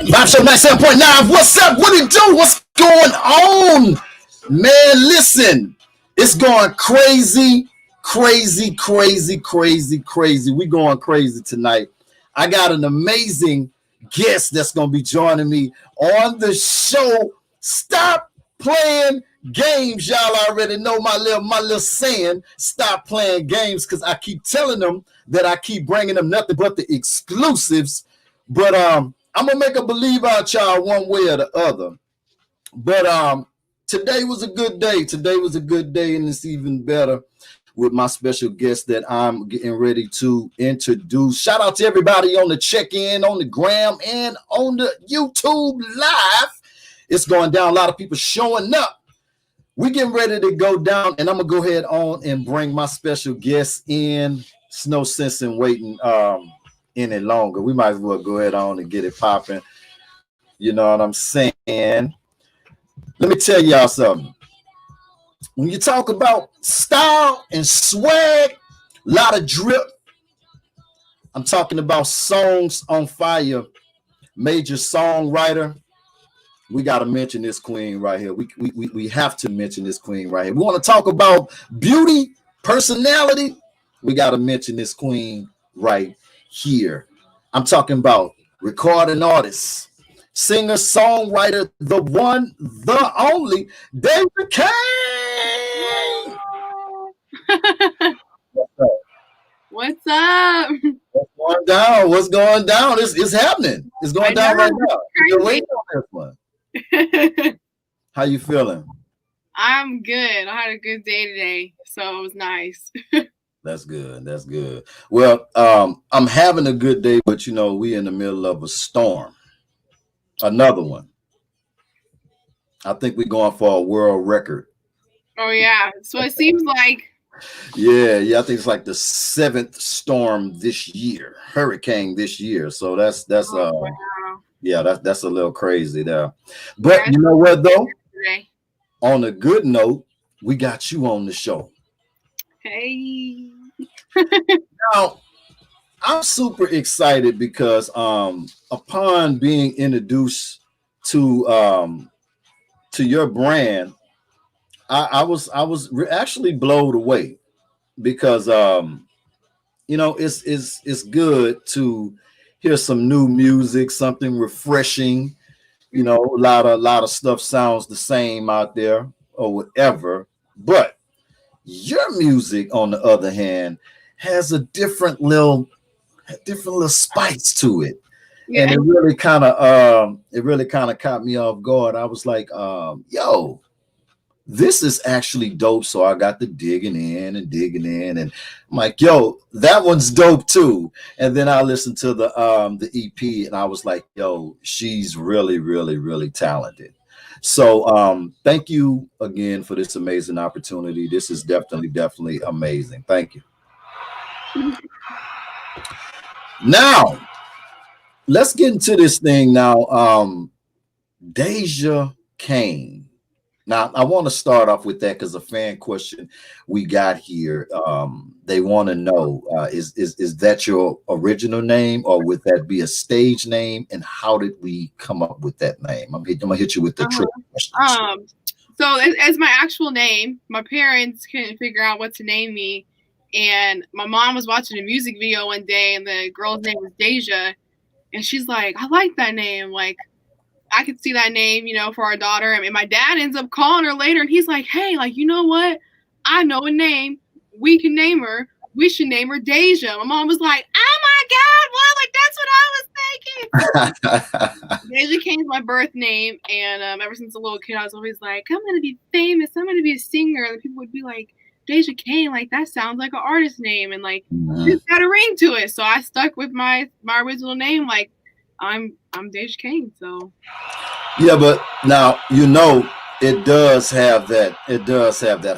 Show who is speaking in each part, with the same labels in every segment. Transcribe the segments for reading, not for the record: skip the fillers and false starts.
Speaker 1: Vibe Show 97.9. What's up? What it do? What's going on? Man, listen. It's going crazy, crazy, crazy, crazy, crazy. We going crazy tonight. I got an amazing guest that's going to be joining me on the show. Stop playing games. Y'all already know my little saying. Stop playing games, because I keep telling them that I keep bringing them nothing but the exclusives. But I'm gonna make a believe out y'all one way or the other. But today was a good day. Today was a good day, and it's even better with my special guest that I'm getting ready to introduce. Shout out to everybody on the check-in, on the gram, and on the YouTube live. It's going down. A lot of people showing up. We getting ready to go down, and I'm gonna go ahead on and bring my special guest in. It's no sense in waiting any longer. We might as well go ahead on and get it popping. You know what I'm saying? Let me tell y'all something. When you talk about style and swag, a lot of drip. I'm talking about songs on fire. Major songwriter. We got to mention this queen right here. We have to mention this queen right here. We want to talk about beauty, personality. We got to mention this queen right here. I'm talking about recording artist, singer, songwriter, the one, the only, Deja Cain.
Speaker 2: What's up?
Speaker 1: What's going down? What's going down? It's happening. It's going down right now. You're waiting on this one. How you feeling?
Speaker 2: I'm good. I had a good day today, so it was nice.
Speaker 1: That's good. That's good. Well, I'm having a good day, but you know, we in the middle of a storm. Another one. I think we're going for a world record.
Speaker 2: Oh yeah. So it seems like.
Speaker 1: Yeah. I think it's like the 7th storm this year, hurricane this year. So that's
Speaker 2: Wow.
Speaker 1: yeah, that's a little crazy there. But you know what though? On a good note, we got you on the show.
Speaker 2: Hey.
Speaker 1: Now, I'm super excited because upon being introduced to your brand, I was actually blown away because you know, it's good to hear some new music, something refreshing. You know, a lot of stuff sounds the same out there or whatever, but your music, on the other hand, has a different little spice to it. Yeah. And it really kind of caught me off guard. I was like, yo, this is actually dope. So I got to digging in, and I'm like, yo, that one's dope too. And then I listened to the EP, and I was like, yo, she's really, really, really talented. So thank you again for this amazing opportunity. This is definitely amazing. Thank you. Now, let's get into this thing now. Deja Cain. Now, I want to start off with that because a fan question we got here. They want to know, is that your original name, or would that be a stage name? And how did we come up with that name? I'm gonna hit you with the trick question.
Speaker 2: So as my actual name, my parents couldn't figure out what to name me. And my mom was watching a music video one day, and the girl's name was Deja. And she's like, I like that name. Like, I could see that name, you know, for our daughter. And my dad ends up calling her later, and he's like, hey, like, you know what? I know a name. We can name her. We should name her Deja. My mom was like, oh my God, well, like, that's what I was thinking. Deja Cain's my birth name. And ever since a little kid, I was always like, I'm going to be famous. I'm going to be a singer. And people would be like, Deja Cain, like, that sounds like an artist name. And, like, it's got a ring to it. So I stuck with my original name. Like, I'm Deja Cain, so
Speaker 1: yeah, but now you know it does have that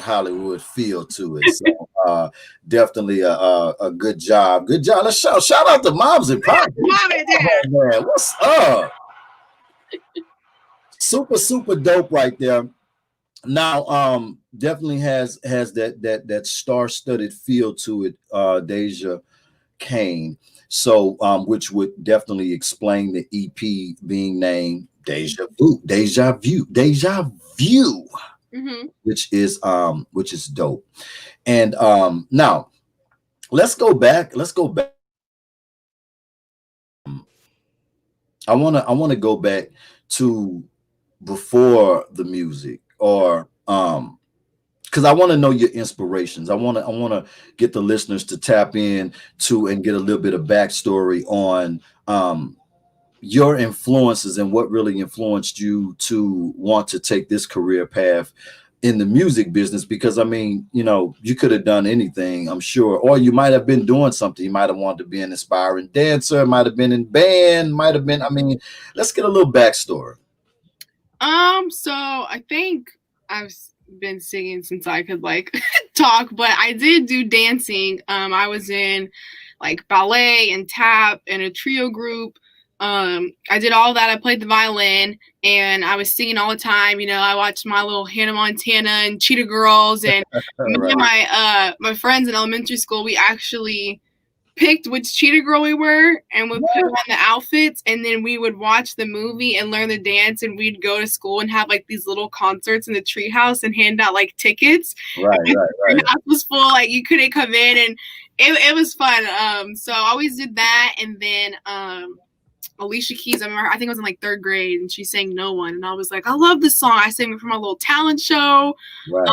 Speaker 1: Hollywood feel to it. So definitely a good job. Good job. Let's shout out to Moms and Pops. Man, what's up? Super dope right there. Now definitely has that star-studded feel to it, Deja Cain. So, which would definitely explain the EP being named Deja Vu, Deja View, Deja View,
Speaker 2: Mm-hmm.
Speaker 1: which is dope. And now let's go back. Let's go back. I wanna go back to before the music, or because I want to know your inspirations. I want to get the listeners to tap in to and get a little bit of backstory on your influences and what really influenced you to want to take this career path in the music business. Because I mean, you could have done anything, I'm sure, or you might have been doing something. You might have wanted to be an aspiring dancer, might have been in band, might have been. I mean, let's get a little backstory.
Speaker 2: So I think I've been singing since I could like talk, but I did do dancing. I was in like ballet and tap and a trio group. I did all that. I played the violin and I was singing all the time. I watched my little Hannah Montana and Cheetah Girls, and me and my friends in elementary school, we actually picked which cheetah girl we were and would put on the outfits, and then we would watch the movie and learn the dance, and we'd go to school and have like these little concerts in the treehouse and hand out like tickets.
Speaker 1: Right.
Speaker 2: The house was full, like you couldn't come in, and it was fun. So I always did that. And then Alicia Keys, I think I was in like 3rd grade, and she sang No One, and I was like, I love this song. I sang it for my little talent show.
Speaker 1: Right.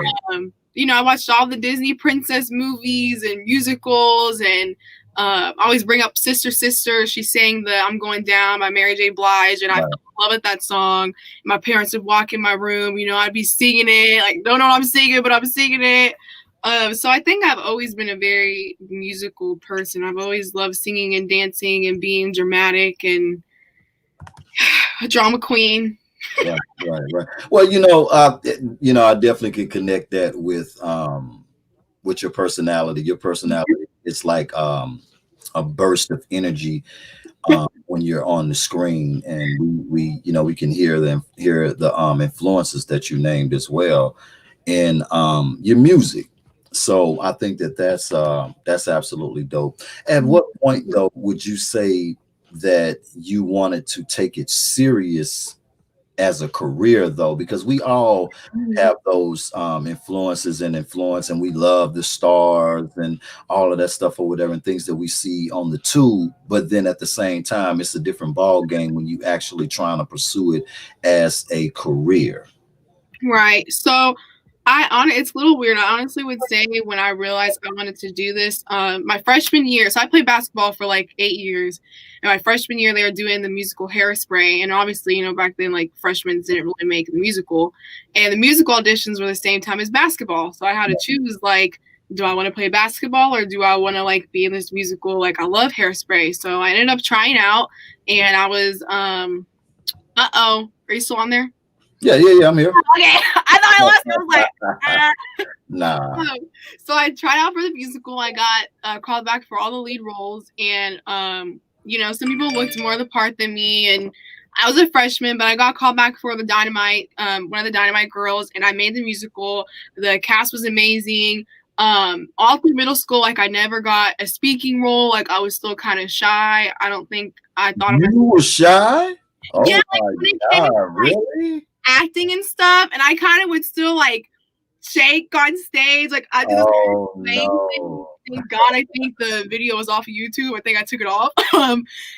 Speaker 2: I watched all the Disney princess movies and musicals, and I always bring up Sister Sister. She sang the I'm Going Down by Mary J. Blige, and I love that song. My parents would walk in my room, I'd be singing it, like, don't know what I'm singing, but I'm singing it. So I think I've always been a very musical person. I've always loved singing and dancing and being dramatic and a drama queen.
Speaker 1: Right. Well, I definitely can connect that with your personality. Your personality, it's like a burst of energy when you're on the screen, and we can hear the influences that you named as well in your music. So I think that's absolutely dope. At what point though would you say that you wanted to take it serious as a career though? Because we all have those influences and influence, and we love the stars and all of that stuff or whatever, and things that we see on the tube. But then at the same time, it's a different ball game when you actually trying to pursue it as a career.
Speaker 2: Right. So it's a little weird. I honestly would say when I realized I wanted to do this, my freshman year, so I played basketball for like 8 years. And my freshman year, they were doing the musical Hairspray. And obviously, back then, like freshmen didn't really make the musical. And the musical auditions were the same time as basketball. So I had to choose, like, do I want to play basketball or do I want to like be in this musical? Like, I love Hairspray. So I ended up trying out, and I was, are you still on there?
Speaker 1: Yeah, I'm here.
Speaker 2: Okay, I thought I lost. I was like,
Speaker 1: nah.
Speaker 2: So I tried out for the musical. I got called back for all the lead roles, and some people looked more the part than me, and I was a freshman, but I got called back for the Dynamite, one of the Dynamite girls, and I made the musical. The cast was amazing. All through middle school, like I never got a speaking role. Like I was still kind of shy. I don't think I thought
Speaker 1: you were shy. Oh
Speaker 2: yeah,
Speaker 1: my God, really?
Speaker 2: Acting and stuff, and I kind of would still like shake on stage, like I did this
Speaker 1: no.
Speaker 2: Thank God, I think the video was off of YouTube. I think I took it off.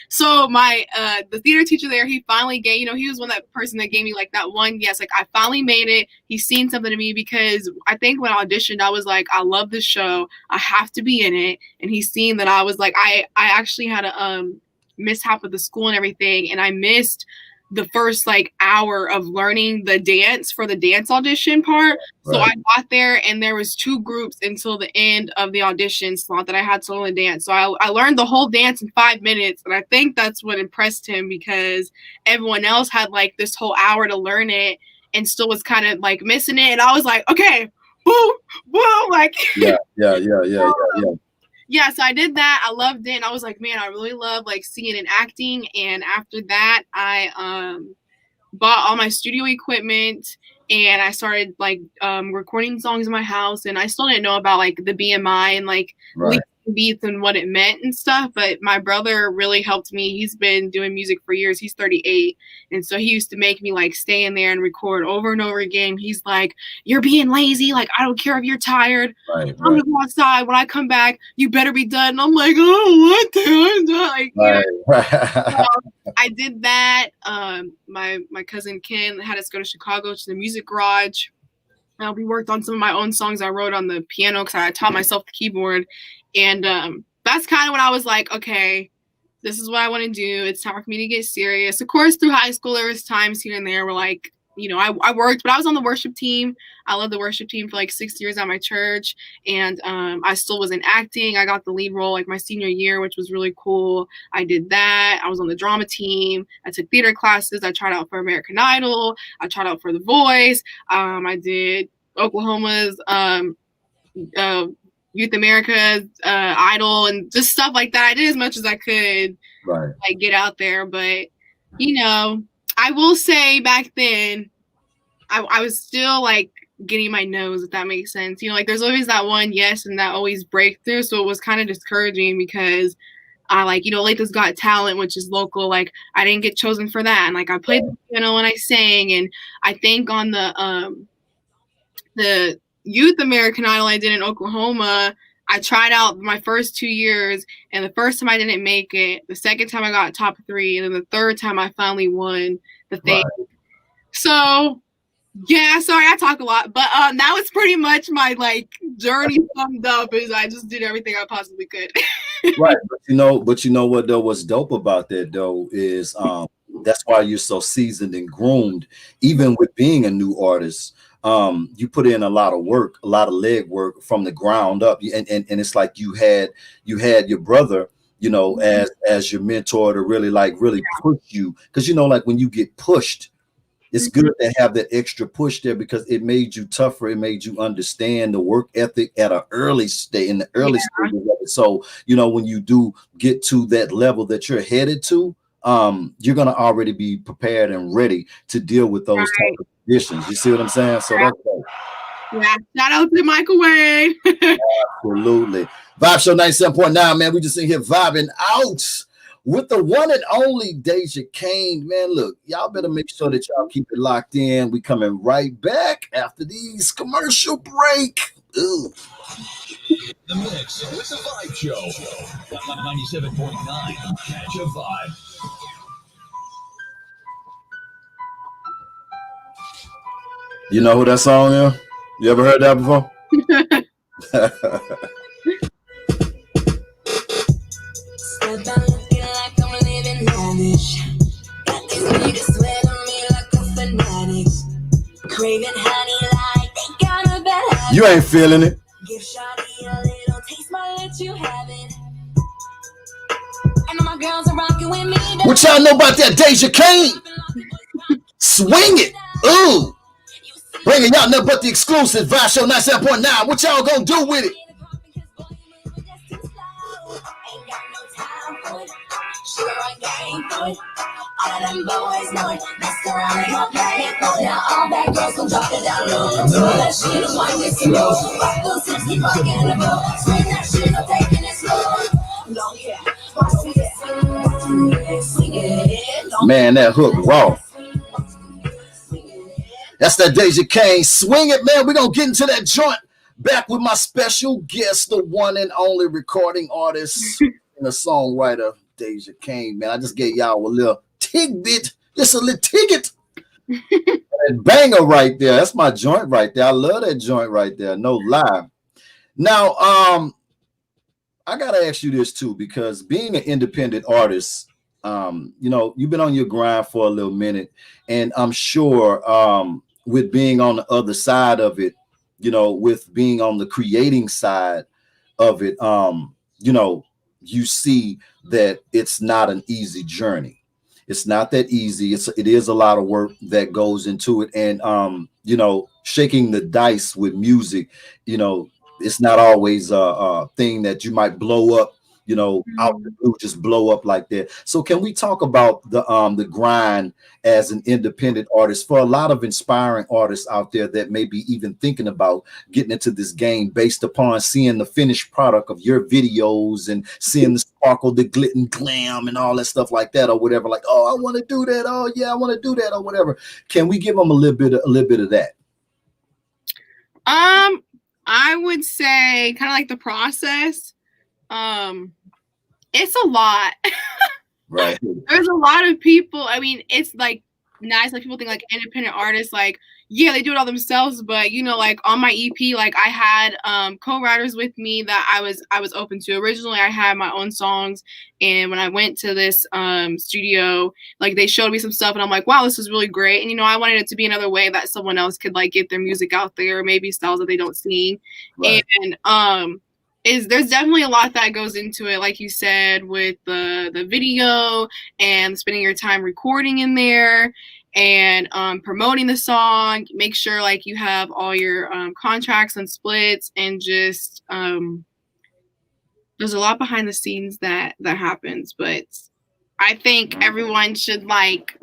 Speaker 2: So my the theater teacher there, he finally gave, he was that person that gave me like that one yes, like I finally made it. He's seen something in me, because I think when I auditioned, I was like, I love this show, I have to be in it. And he's seen that I was like, I actually had a mishap with the school and everything, and I missed the first like hour of learning the dance for the dance audition part. So I got there, and there was 2 groups until the end of the audition slot that I had to learn the dance. So I learned the whole dance in 5 minutes, and I think that's what impressed him, because everyone else had like this whole hour to learn it and still was kind of like missing it. And I was like, okay, boom, boom, like
Speaker 1: yeah.
Speaker 2: Yeah, so I did that. I loved it, and I was like, man, I really love like singing and acting. And after that, I bought all my studio equipment, and I started like recording songs in my house. And I still didn't know about like the BMI and like beats and what it meant and stuff. But my brother really helped me. He's been doing music for years. He's 38. And so he used to make me like stay in there and record over and over again. He's like, you're being lazy. Like, I don't care if you're tired.
Speaker 1: Right,
Speaker 2: I'm going to go outside. When I come back, you better be done. And I'm like, oh, what the? Like,
Speaker 1: right.
Speaker 2: I did that. My cousin Ken had us go to Chicago to the music garage. We worked on some of my own songs I wrote on the piano because I taught myself the keyboard. And that's kind of when I was like, okay, this is what I want to do. It's time for me to get serious. Of course, through high school, there was times here and there where like, you know, I worked, but I was on the worship team. I led the worship team for like 6 years at my church. And I still was in acting. I got the lead role like my senior year, which was really cool. I did that. I was on the drama team. I took theater classes. I tried out for American Idol. I tried out for The Voice. I did Oklahoma's Youth America's Idol and just stuff like that. I did as much as I could,
Speaker 1: Right.
Speaker 2: like get out there. But you know, I will say back then, I was still like getting my nose, if that makes sense. You know, like there's always that one yes and that always breakthrough. So it was kind of discouraging because I like, you know, Latha's Got Talent, which is local. Like I didn't get chosen for that, and like I played the piano and I sang, and I think on the Youth American Idol I did in Oklahoma, I tried out my first 2 years, and the first time I didn't make it. The second time I got top 3, and then the third time I finally won the thing. Right. So, yeah, sorry, I talk a lot, but that was pretty much my like journey summed up. Is I just did everything I possibly could.
Speaker 1: Right, but you know what though? What's dope about that though is that's why you're so seasoned and groomed, even with being a new artist. You put in a lot of work, a lot of leg work from the ground up, and it's like you had your brother, you know, as your mentor to really push you, because you know, like when you get pushed, it's good to have that extra push there because it made you tougher. It made you understand the work ethic at an early stage, in the early stages of it. So you know, when you do get to that level that you're headed to, you're gonna already be prepared and ready to deal with those type of conditions. You see what I'm saying? So that's dope.
Speaker 2: Yeah, shout out to Microwave.
Speaker 1: Absolutely. Vibe Show 97.9, man. We just in here vibing out with the one and only Deja Cain. Man, look, y'all better make sure that y'all keep it locked in. We coming right back after these commercial break. Ooh.
Speaker 3: The mix with the Vibe Show. 97.9. Catch a vibe.
Speaker 1: You know who that song is? You ever heard that before? You ain't feeling it. Give Shawty a little taste, my let you have it. And all my girls are rocking with me. What y'all know about that Deja Cain? Swing it. Ooh. Bringing y'all nothing but the exclusive Vibe Show 97.9. What y'all gonna do with it? All of them boys know it. Mess around and gon' play it. Now all bad girls gon' drop it down low. So that shit is one with some low. Rock those hips, keep fucking the bow. Swing that shit, no taking it slow. Don't care. Swing it. Man, that hook raw. That's that Deja Cain. Swing it, man. We're gonna get into that joint. Back with my special guest, the one and only recording artist and a songwriter, Deja Cain. Man, I just gave y'all a little tidbit, just a little ticket. And banger right there. That's my joint right there. I love that joint right there. No lie. Now, I gotta ask you this too, because being an independent artist, you know, you've been on your grind for a little minute, and I'm sure with being on the other side of it, you know, with being on the creating side of it, you know, you see that it's not an easy journey. It's not that easy. It is a lot of work that goes into it. And, you know, shaking the dice with music, you know, it's not always a thing that you might blow up out the blue just blow up like that. So can we talk about the grind as an independent artist for a lot of inspiring artists out there that may be even thinking about getting into this game based upon seeing the finished product of your videos and seeing the sparkle, the glit and glam and all that stuff like that or whatever, like, oh, I want to do that, oh yeah, I want to do that or whatever. Can we give them a little bit of that?
Speaker 2: I would say kind of like the process. It's a lot.
Speaker 1: Right.
Speaker 2: There's a lot of people. I mean, it's like nice. Like people think like independent artists, like, yeah, they do it all themselves. But like on my EP, like I had co-writers with me that I was open to. Originally, I had my own songs, and when I went to this studio, like they showed me some stuff, and I'm like, wow, this is really great. And I wanted it to be another way that someone else could like get their music out there, maybe styles that they don't sing. Right. And there's definitely a lot that goes into it, like you said, with the video and spending your time recording in there and promoting the song. Make sure like you have all your contracts and splits, and just there's a lot behind the scenes that happens. But I think everyone should like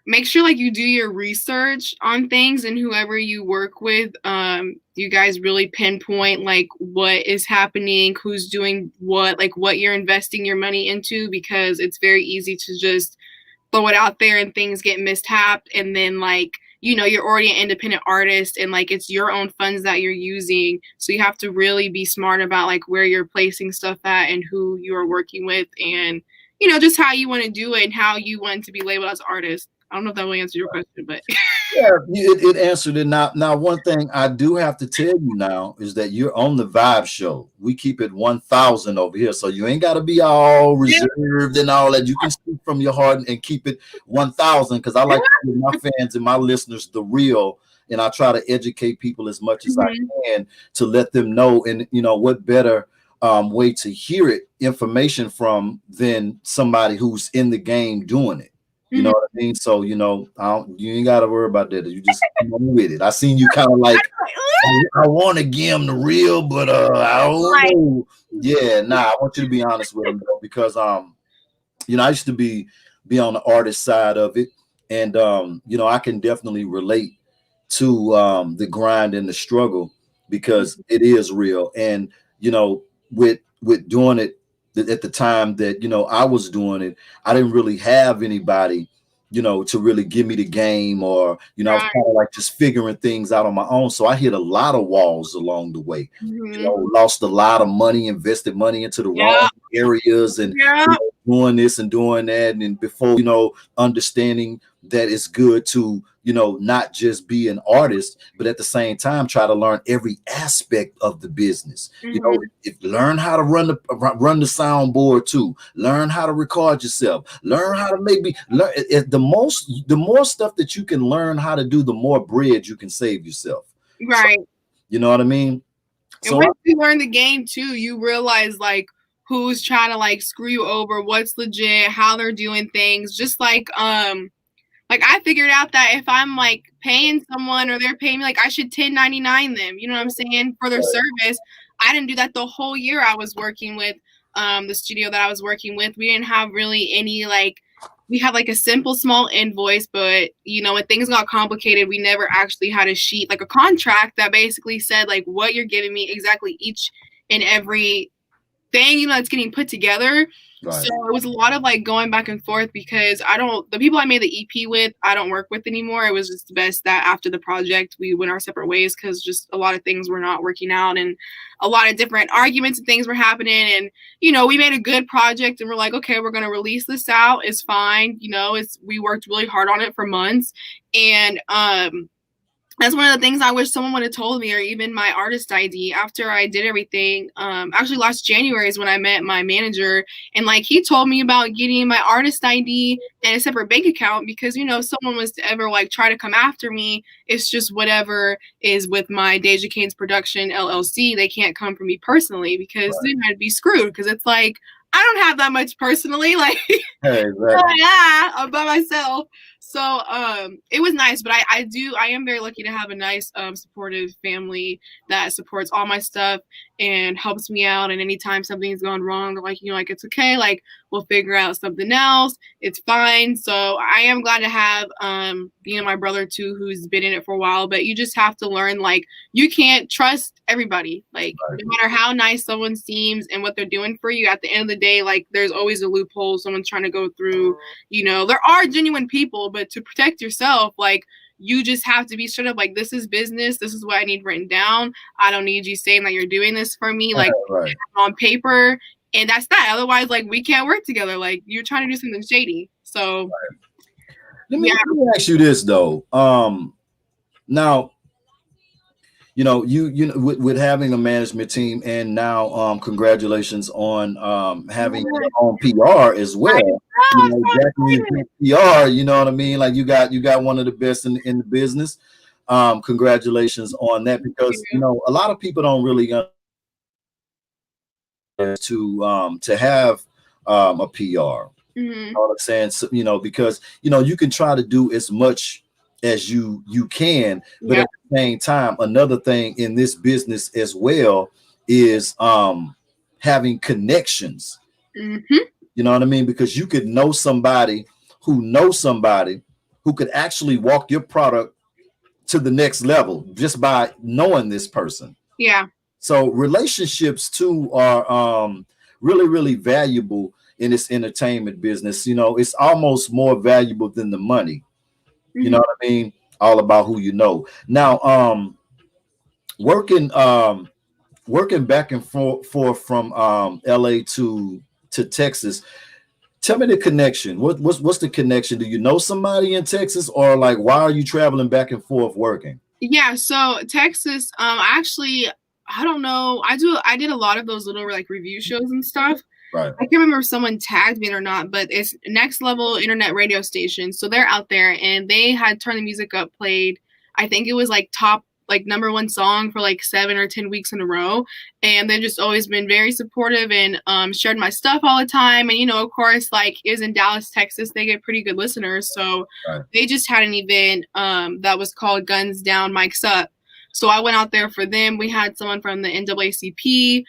Speaker 2: make sure like you do your research on things, and whoever you work with, you guys really pinpoint like what is happening, who's doing what, like what you're investing your money into, because it's very easy to just throw it out there and things get mistapped, and then like you're already an independent artist and like it's your own funds that you're using, so you have to really be smart about like where you're placing stuff at and who you are working with, and just how you want to do it and how you want to be labeled as artist. I don't know if that will answer your question, but
Speaker 1: yeah, it answered it. Now, one thing I do have to tell you now is that you're on the Vibe Show. We keep it 1,000 over here, so you ain't got to be all reserved and all that. You can speak from your heart and keep it 1,000, because I like to give my fans and my listeners the real, and I try to educate people as much as I can to let them know. And what better way to hear information from than somebody who's in the game doing it. You know what I mean? So, you ain't got to worry about that. You just come on with it. I seen you kind of like, I want to give them the real, but I don't know. Yeah, I want you to be honest with them, though, because, I used to be on the artist side of it. And, I can definitely relate to the grind and the struggle, because it is real. And, with doing it, at the time that I was doing it, I didn't really have anybody to really give me the game, or I was kind of like just figuring things out on my own. So I hit a lot of walls along the way. Lost a lot of money, invested money into the wrong areas, and doing this and doing that, and before understanding that it's good to not just be an artist, but at the same time try to learn every aspect of the business. Learn how to run the soundboard too. Learn how to record yourself. Learn how to learn the more stuff that you can learn how to do, the more bread you can save yourself.
Speaker 2: Right.
Speaker 1: So, you know what I mean?
Speaker 2: And once you learn the game too, you realize like who's trying to like screw you over, what's legit, how they're doing things. Just like I figured out that if I'm like paying someone or they're paying me, like I should 1099 them, you know what I'm saying, for their service. I didn't do that the whole year I was working with the studio that I was working with. We didn't have really any we had like a simple small invoice, but when things got complicated, we never actually had a sheet, like a contract that basically said like what you're giving me exactly, each and every thing that's getting put together. Right. So it was a lot of like going back and forth, because the people I made the EP with, I don't work with anymore. It was just best that after the project we went our separate ways, because just a lot of things were not working out, and a lot of different arguments and things were happening. And we made a good project, and we're like, okay, we're gonna release this out. It's fine. We worked really hard on it for months, and that's one of the things I wish someone would have told me, or even my artist ID after I did everything. Actually, last January is when I met my manager, and like he told me about getting my artist ID and a separate bank account, because if someone was to ever like try to come after me, it's just whatever is with my Deja Cain's Production LLC. They can't come for me personally, because then I'd be screwed, because it's like I don't have that much personally, like,
Speaker 1: exactly.
Speaker 2: Yeah, I'm by myself. So it was nice, but I am very lucky to have a nice supportive family that supports all my stuff and helps me out. And anytime something's gone wrong, they're like, like, it's okay, like we'll figure out something else, it's fine. So I am glad to have my brother too, who's been in it for a while. But you just have to learn, like, you can't trust everybody. Like, no matter how nice someone seems and what they're doing for you, at the end of the day, like, there's always a loophole someone's trying to go through. There are genuine people, but to protect yourself, like, you just have to be straight up, like, this is business, this is what I need written down, I don't need you saying that you're doing this for me, like, on paper, and that's that. Otherwise, like, we can't work together, like, you're trying to do something shady. So
Speaker 1: let me ask you this though. Now, with having a management team, and now congratulations on having your own PR as well. PR, you know what I mean? Like, you got one of the best in the business. Congratulations on that, because a lot of people don't really to have a PR. You know what I'm saying? So, because you can try to do as much as you can, but at the same time, another thing in this business as well is having connections. You know what I mean? Because you could know somebody who knows somebody who could actually walk your product to the next level just by knowing this person.
Speaker 2: Yeah.
Speaker 1: So relationships too are really, really valuable in this entertainment business. It's almost more valuable than the money. You know what I mean? All about who you know. Now, working back and forth from LA to Texas. Tell me the connection. What's the connection? Do you know somebody in Texas, or like, why are you traveling back and forth working?
Speaker 2: Yeah, so Texas, actually, I don't know. I did a lot of those little, like, review shows and stuff.
Speaker 1: Right.
Speaker 2: I can't remember if someone tagged me or not, but it's Next Level Internet Radio Station. So they're out there, and they had Turn the Music Up played. I think it was like top, like, #1 song for like 7 or 10 weeks in a row. And they've just always been very supportive and shared my stuff all the time. And, of course, like, it was in Dallas, Texas. They get pretty good listeners. So they just had an event that was called Guns Down, Mics Up. So I went out there for them. We had someone from the NAACP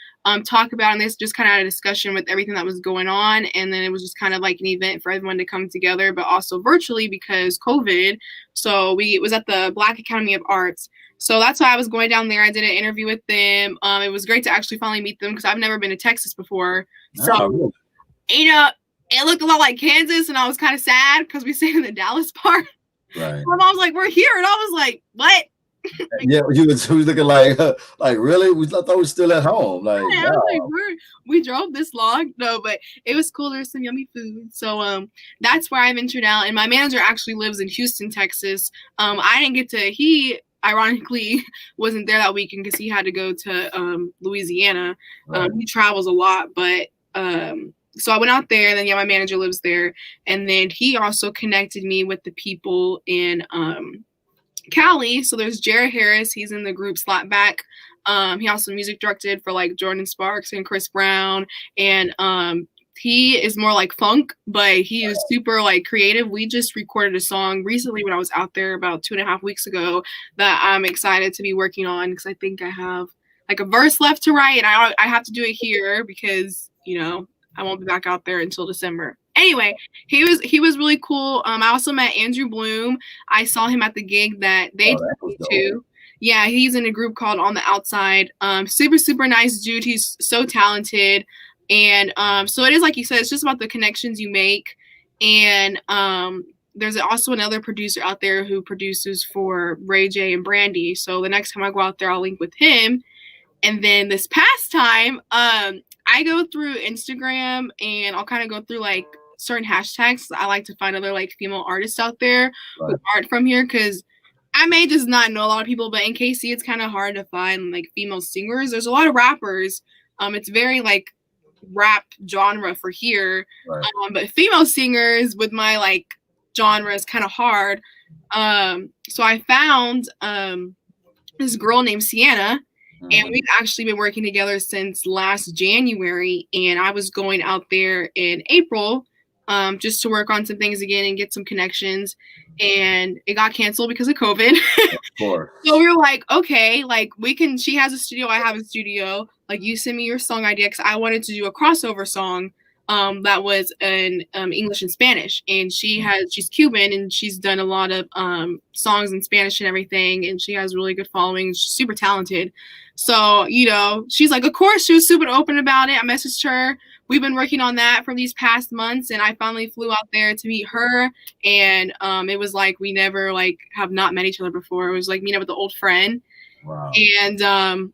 Speaker 2: talk about, and this just kind of had a discussion with everything that was going on. And then it was just kind of like an event for everyone to come together, but also virtually because COVID. So it was at the Black Academy of Arts. So that's why I was going down there. I did an interview with them. It was great to actually finally meet them, because I've never been to Texas before. So, it looked a lot like Kansas, and I was kind of sad because we stayed in the Dallas part.
Speaker 1: Right.
Speaker 2: My mom was like, "We're here," and I was like, "What?"
Speaker 1: Yeah, he was looking like really? I thought we were still at home. Like,
Speaker 2: yeah, wow. Like, we drove this long. No, but it was cool. There's some yummy food. So that's where I ventured out. And my manager actually lives in Houston, Texas. I didn't get to. He ironically wasn't there that weekend because he had to go to Louisiana. Right. He travels a lot, but so I went out there, and then my manager lives there, and then he also connected me with the people in Cali. So there's Jared Harris. He's in the group Slapback. He also music directed for like Jordan Sparks and Chris Brown, and he is more like funk, but he is super like creative. We just recorded a song recently when I was out there about 2.5 weeks ago that I'm excited to be working on, because I think I have like a verse left to write, and I have to do it here because I won't be back out there until December. Anyway, he was really cool. I also met Andrew Bloom. I saw him at the gig that they took me to. Yeah, he's in a group called On the Outside. Super, super nice dude. He's so talented. And so it is, like you said, it's just about the connections you make. And there's also another producer out there who produces for Ray J and Brandy. So the next time I go out there, I'll link with him. And then this past time, I go through Instagram, and I'll kind of go through like certain hashtags. I like to find other like female artists out there who aren't from here, because I may just not know a lot of people, but in KC it's kind of hard to find like female singers. There's a lot of rappers. It's very like rap genre for here, but female singers with my like genre is kind of hard. So I found this girl named Sienna. And we've actually been working together since last January, and I was going out there in April just to work on some things again and get some connections. And it got canceled because of COVID.
Speaker 1: Of course.
Speaker 2: So we were like, okay, like she has a studio, I have a studio. Like, you send me your song idea, because I wanted to do a crossover song that was in English and Spanish. And she's Cuban, and she's done a lot of songs in Spanish and everything. And she has really good following. She's super talented. So, she's like, of course. She was super open about it. I messaged her. We've been working on that for these past months, and I finally flew out there to meet her. And it was like we never have not met each other before. It was like meeting up with an old friend.
Speaker 1: Wow.
Speaker 2: And so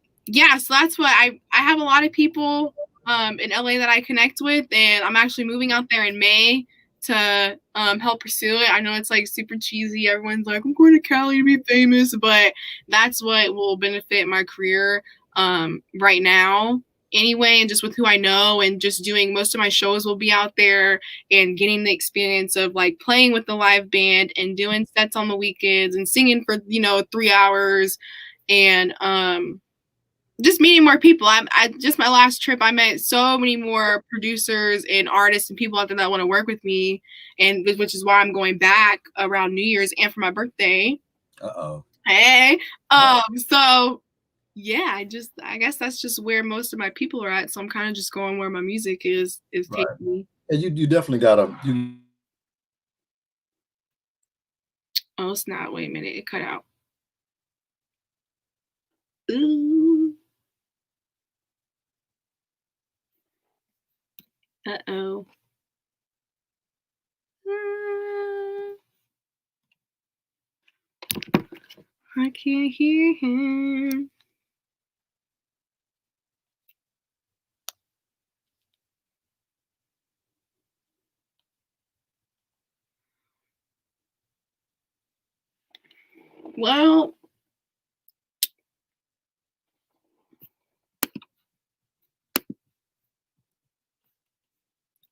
Speaker 2: that's what I have a lot of people in LA that I connect with, and I'm actually moving out there in May to help pursue it. I know it's super cheesy. Everyone's like, I'm going to Cali to be famous, but that's what will benefit my career right now anyway, and just with who I know, and just doing most of my shows will be out there and getting the experience of playing with the live band and doing sets on the weekends and singing for 3 hours, and just meeting more people. I just my last trip, I met so many more producers and artists and people out there that want to work with me, and which is why I'm going back around New Year's and for my birthday. Hey. So yeah, I guess that's just where most of my people are at. So I'm kind of just going where my music is
Speaker 1: right.
Speaker 2: taking me.
Speaker 1: And you definitely gotta.
Speaker 2: Oh, it's not. Wait a minute, it cut out. Ooh. Uh-oh. I can't hear him. Well,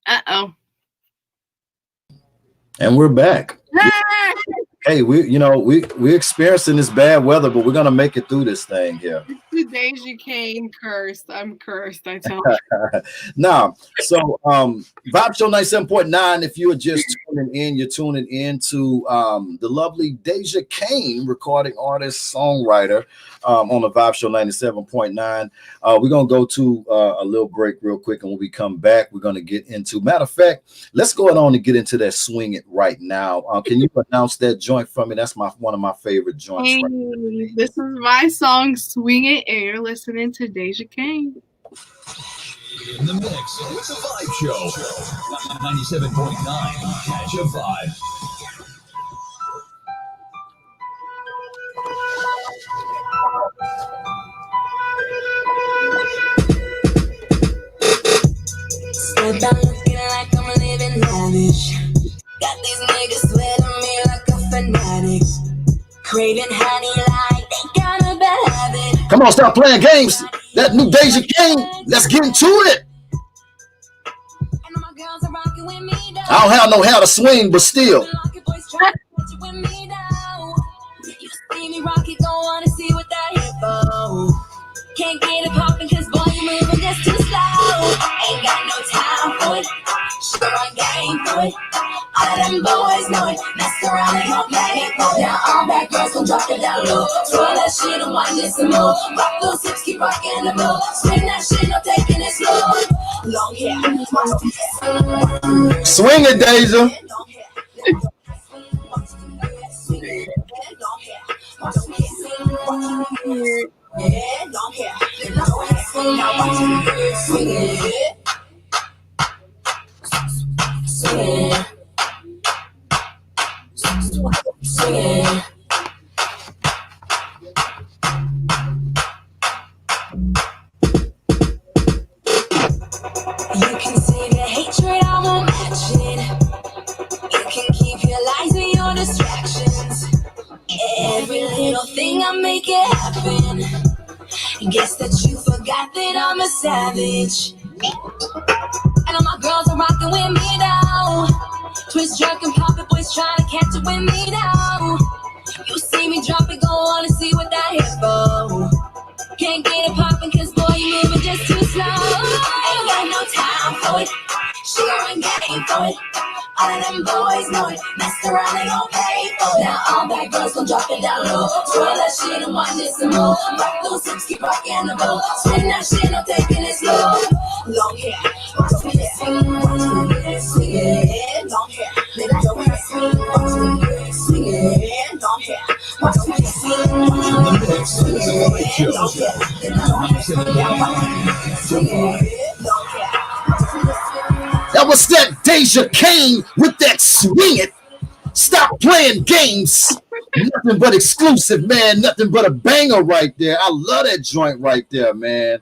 Speaker 2: uh-oh.
Speaker 1: And we're back. Hey, we're experiencing this bad weather, but we're gonna make it through this thing here.
Speaker 2: The Deja Cain cursed. I'm cursed, I tell you.
Speaker 1: Now, so Vibe Show 97.9. If you are just tuning in, you're tuning in to the lovely Deja Cain, recording artist, songwriter, on the Vibe Show 97.9. We're gonna go to a little break real quick, and when we come back, we're gonna get into. Matter of fact, let's go on and get into that Swing It right now. Can you announce that joint for me? That's one of my favorite joints.
Speaker 2: Hey,
Speaker 1: right,
Speaker 2: this is my song, Swing It, and you're listening to Deja Cain.
Speaker 3: In the mix, it's a Vibe Show. 97.9. Catch a vibe.
Speaker 4: Step out looking like I'm living lavish. Got these niggas sweating me like a fanatic. Craving honey like they got a bad habit.
Speaker 1: Come on, stop playing games. That new Deja Cain. Let's get into it.
Speaker 4: And my girls are rocking with me down.
Speaker 1: I don't have no how to swing, but still.
Speaker 4: You see me rock it, don't wanna see what that hip for. Can't get it poppin' cause boy you moving just too slow. Ain't got no time for it. Sure on game for it. All of them boys know it. Mess around and gon' play it for. Now all bad girls gon' drop it down low. Twirl that shit and wind it some more. Rock those hips, keep rockin' the middle. Swing that shit, no taking it slow. Long hair,
Speaker 1: Swing it, Deja.
Speaker 4: Long hair. Now watch me swing it. Swing it. Swing it. You can save your hatred, I won't match it. You can keep your lies and your distractions. Every little thing I make it happen. Guess that you forgot that I'm a savage. And all my girls are rocking with me now. Twist, jerk, and pop it, boys trying to catch it with me now. You see me drop it, go on and see what that hit for. Can't get it poppin' cause boy you moving just too slow. Ain't got no time for it. Sure ain't game for it. All of them boys know it. Messed around, they gon' pay for it. Now all bad girls gon' drop it down low. Twirl that shit and watch this some more. Rock those hips, keep rockin' the boat. Spin that shit, no taking it slow. Long hair, watch me swing, swing it. Long hair, let it go and swing, swing it. Long hair, watch me swing, swing it. Long hair, let it go and swing it. Long hair.
Speaker 1: That was that Deja Cain with that swing it. Stop playing games. Nothing but exclusive, man. Nothing but a banger right there. I love that joint right there, man.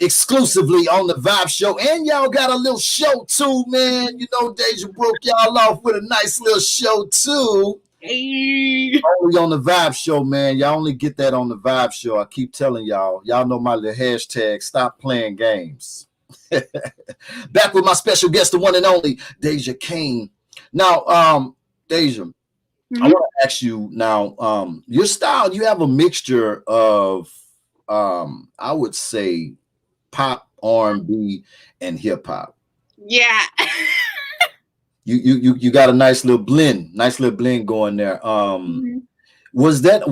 Speaker 1: Exclusively on the Vibe Show. And y'all got a little show too, man. You know, Deja broke y'all off with a nice little show too.
Speaker 2: Hey.
Speaker 1: Only on the Vibe Show, man. Y'all only get that on the Vibe Show. I keep telling y'all. Y'all know my little hashtag, stop playing games. Back with my special guest, the one and only Deja Cain. Now, Deja, I want to ask you now, your style, you have a mixture of, I would say, pop, R&B, and hip hop.
Speaker 2: Yeah.
Speaker 1: You got a nice little blend going there. Was that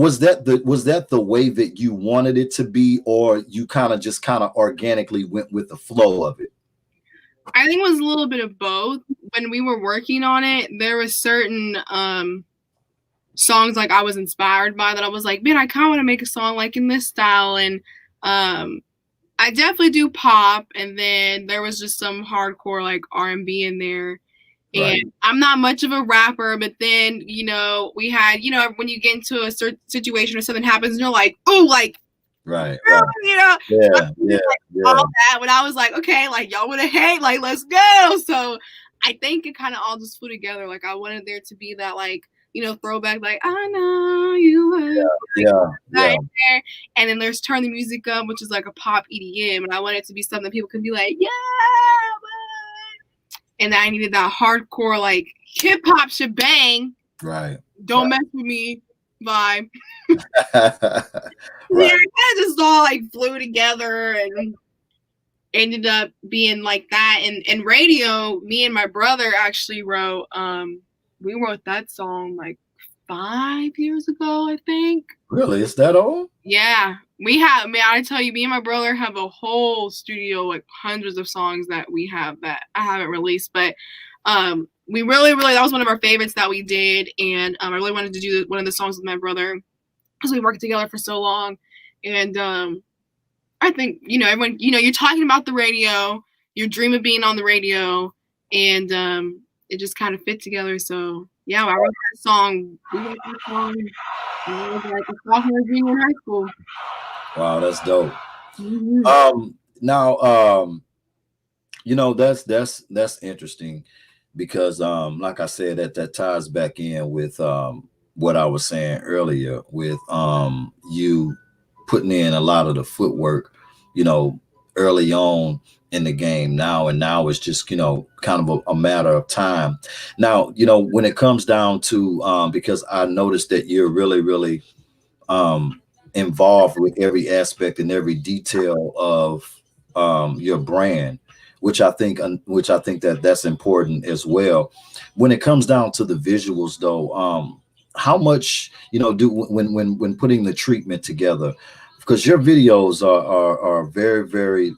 Speaker 1: the way that you wanted it to be, or you kind of organically went with the flow of it?
Speaker 2: I think it was a little bit of both. When we were working on it, there was certain songs like I was inspired by that I was like, man, I kind of want to make a song like in this style. And I definitely do pop, and then there was just some hardcore like R&B in there.
Speaker 1: Right.
Speaker 2: And I'm not much of a rapper, but then, you know, we had, you know, when you get into a certain situation or something happens and you're like, oh, like,
Speaker 1: right.
Speaker 2: You know,
Speaker 1: Yeah.
Speaker 2: all that. When I was like, okay, like y'all would have hate, like, let's go. So I think it kind of all just flew together. Like I wanted there to be that, like, you know, throwback, like, I know you would.
Speaker 1: Yeah.
Speaker 2: There. And then there's Turn the Music Up, which is like a pop EDM. And I wanted it to be something people could be like, yeah. And I needed that hardcore, like, hip hop shebang.
Speaker 1: Right.
Speaker 2: Don't mess with me vibe.
Speaker 1: Right.
Speaker 2: Yeah, it kind of just all like flew together and ended up being like that. And radio, me and my brother actually wrote, we wrote that song like 5 years ago, I think.
Speaker 1: Really? Is that all?
Speaker 2: Yeah. We have, man, I tell you, me and my brother have a whole studio, like hundreds of songs that we have that I haven't released. But we really, that was one of our favorites that we did. And I really wanted to do one of the songs with my brother because we worked together for so long. And I think, you know, everyone, you know, you're talking about the radio, your dream of being on the radio, and it just kind of fit together. So, yeah, I wrote that song. We wrote that song when I was like a sophomore, junior in high school.
Speaker 1: Wow, that's dope.
Speaker 2: Mm-hmm.
Speaker 1: Now, you know, that's interesting because, like I said, that ties back in with what I was saying earlier with you putting in a lot of the footwork, you know, early on in the game. Now it's just, you know, kind of a matter of time. Now, you know, when it comes down to because I noticed that you're really involved with every aspect and every detail of your brand, which I think that's important as well. When it comes down to the visuals, though, how much, you know, do when putting the treatment together, because your videos are very, very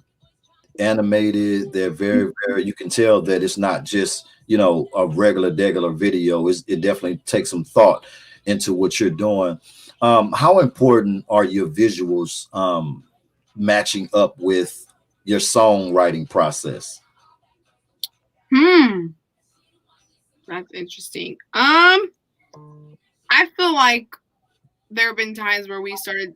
Speaker 1: animated. They're very, very, you can tell that it's not just, you know, a regular video. It definitely takes some thought into what you're doing. How important are your visuals matching up with your songwriting process?
Speaker 2: That's interesting. I feel like there have been times where we started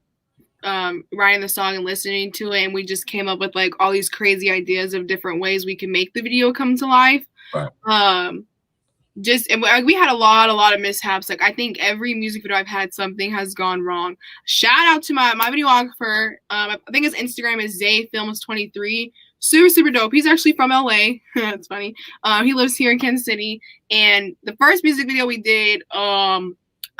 Speaker 2: writing the song and listening to it, and we just came up with like all these crazy ideas of different ways we can make the video come to life.
Speaker 1: Right.
Speaker 2: And we had a lot of mishaps. Like I think every music video I've had, something has gone wrong. Shout out to my videographer. I think his Instagram is ZayFilms23. Super dope. He's actually from LA. It's funny. He lives here in Kansas City. And the first music video we did,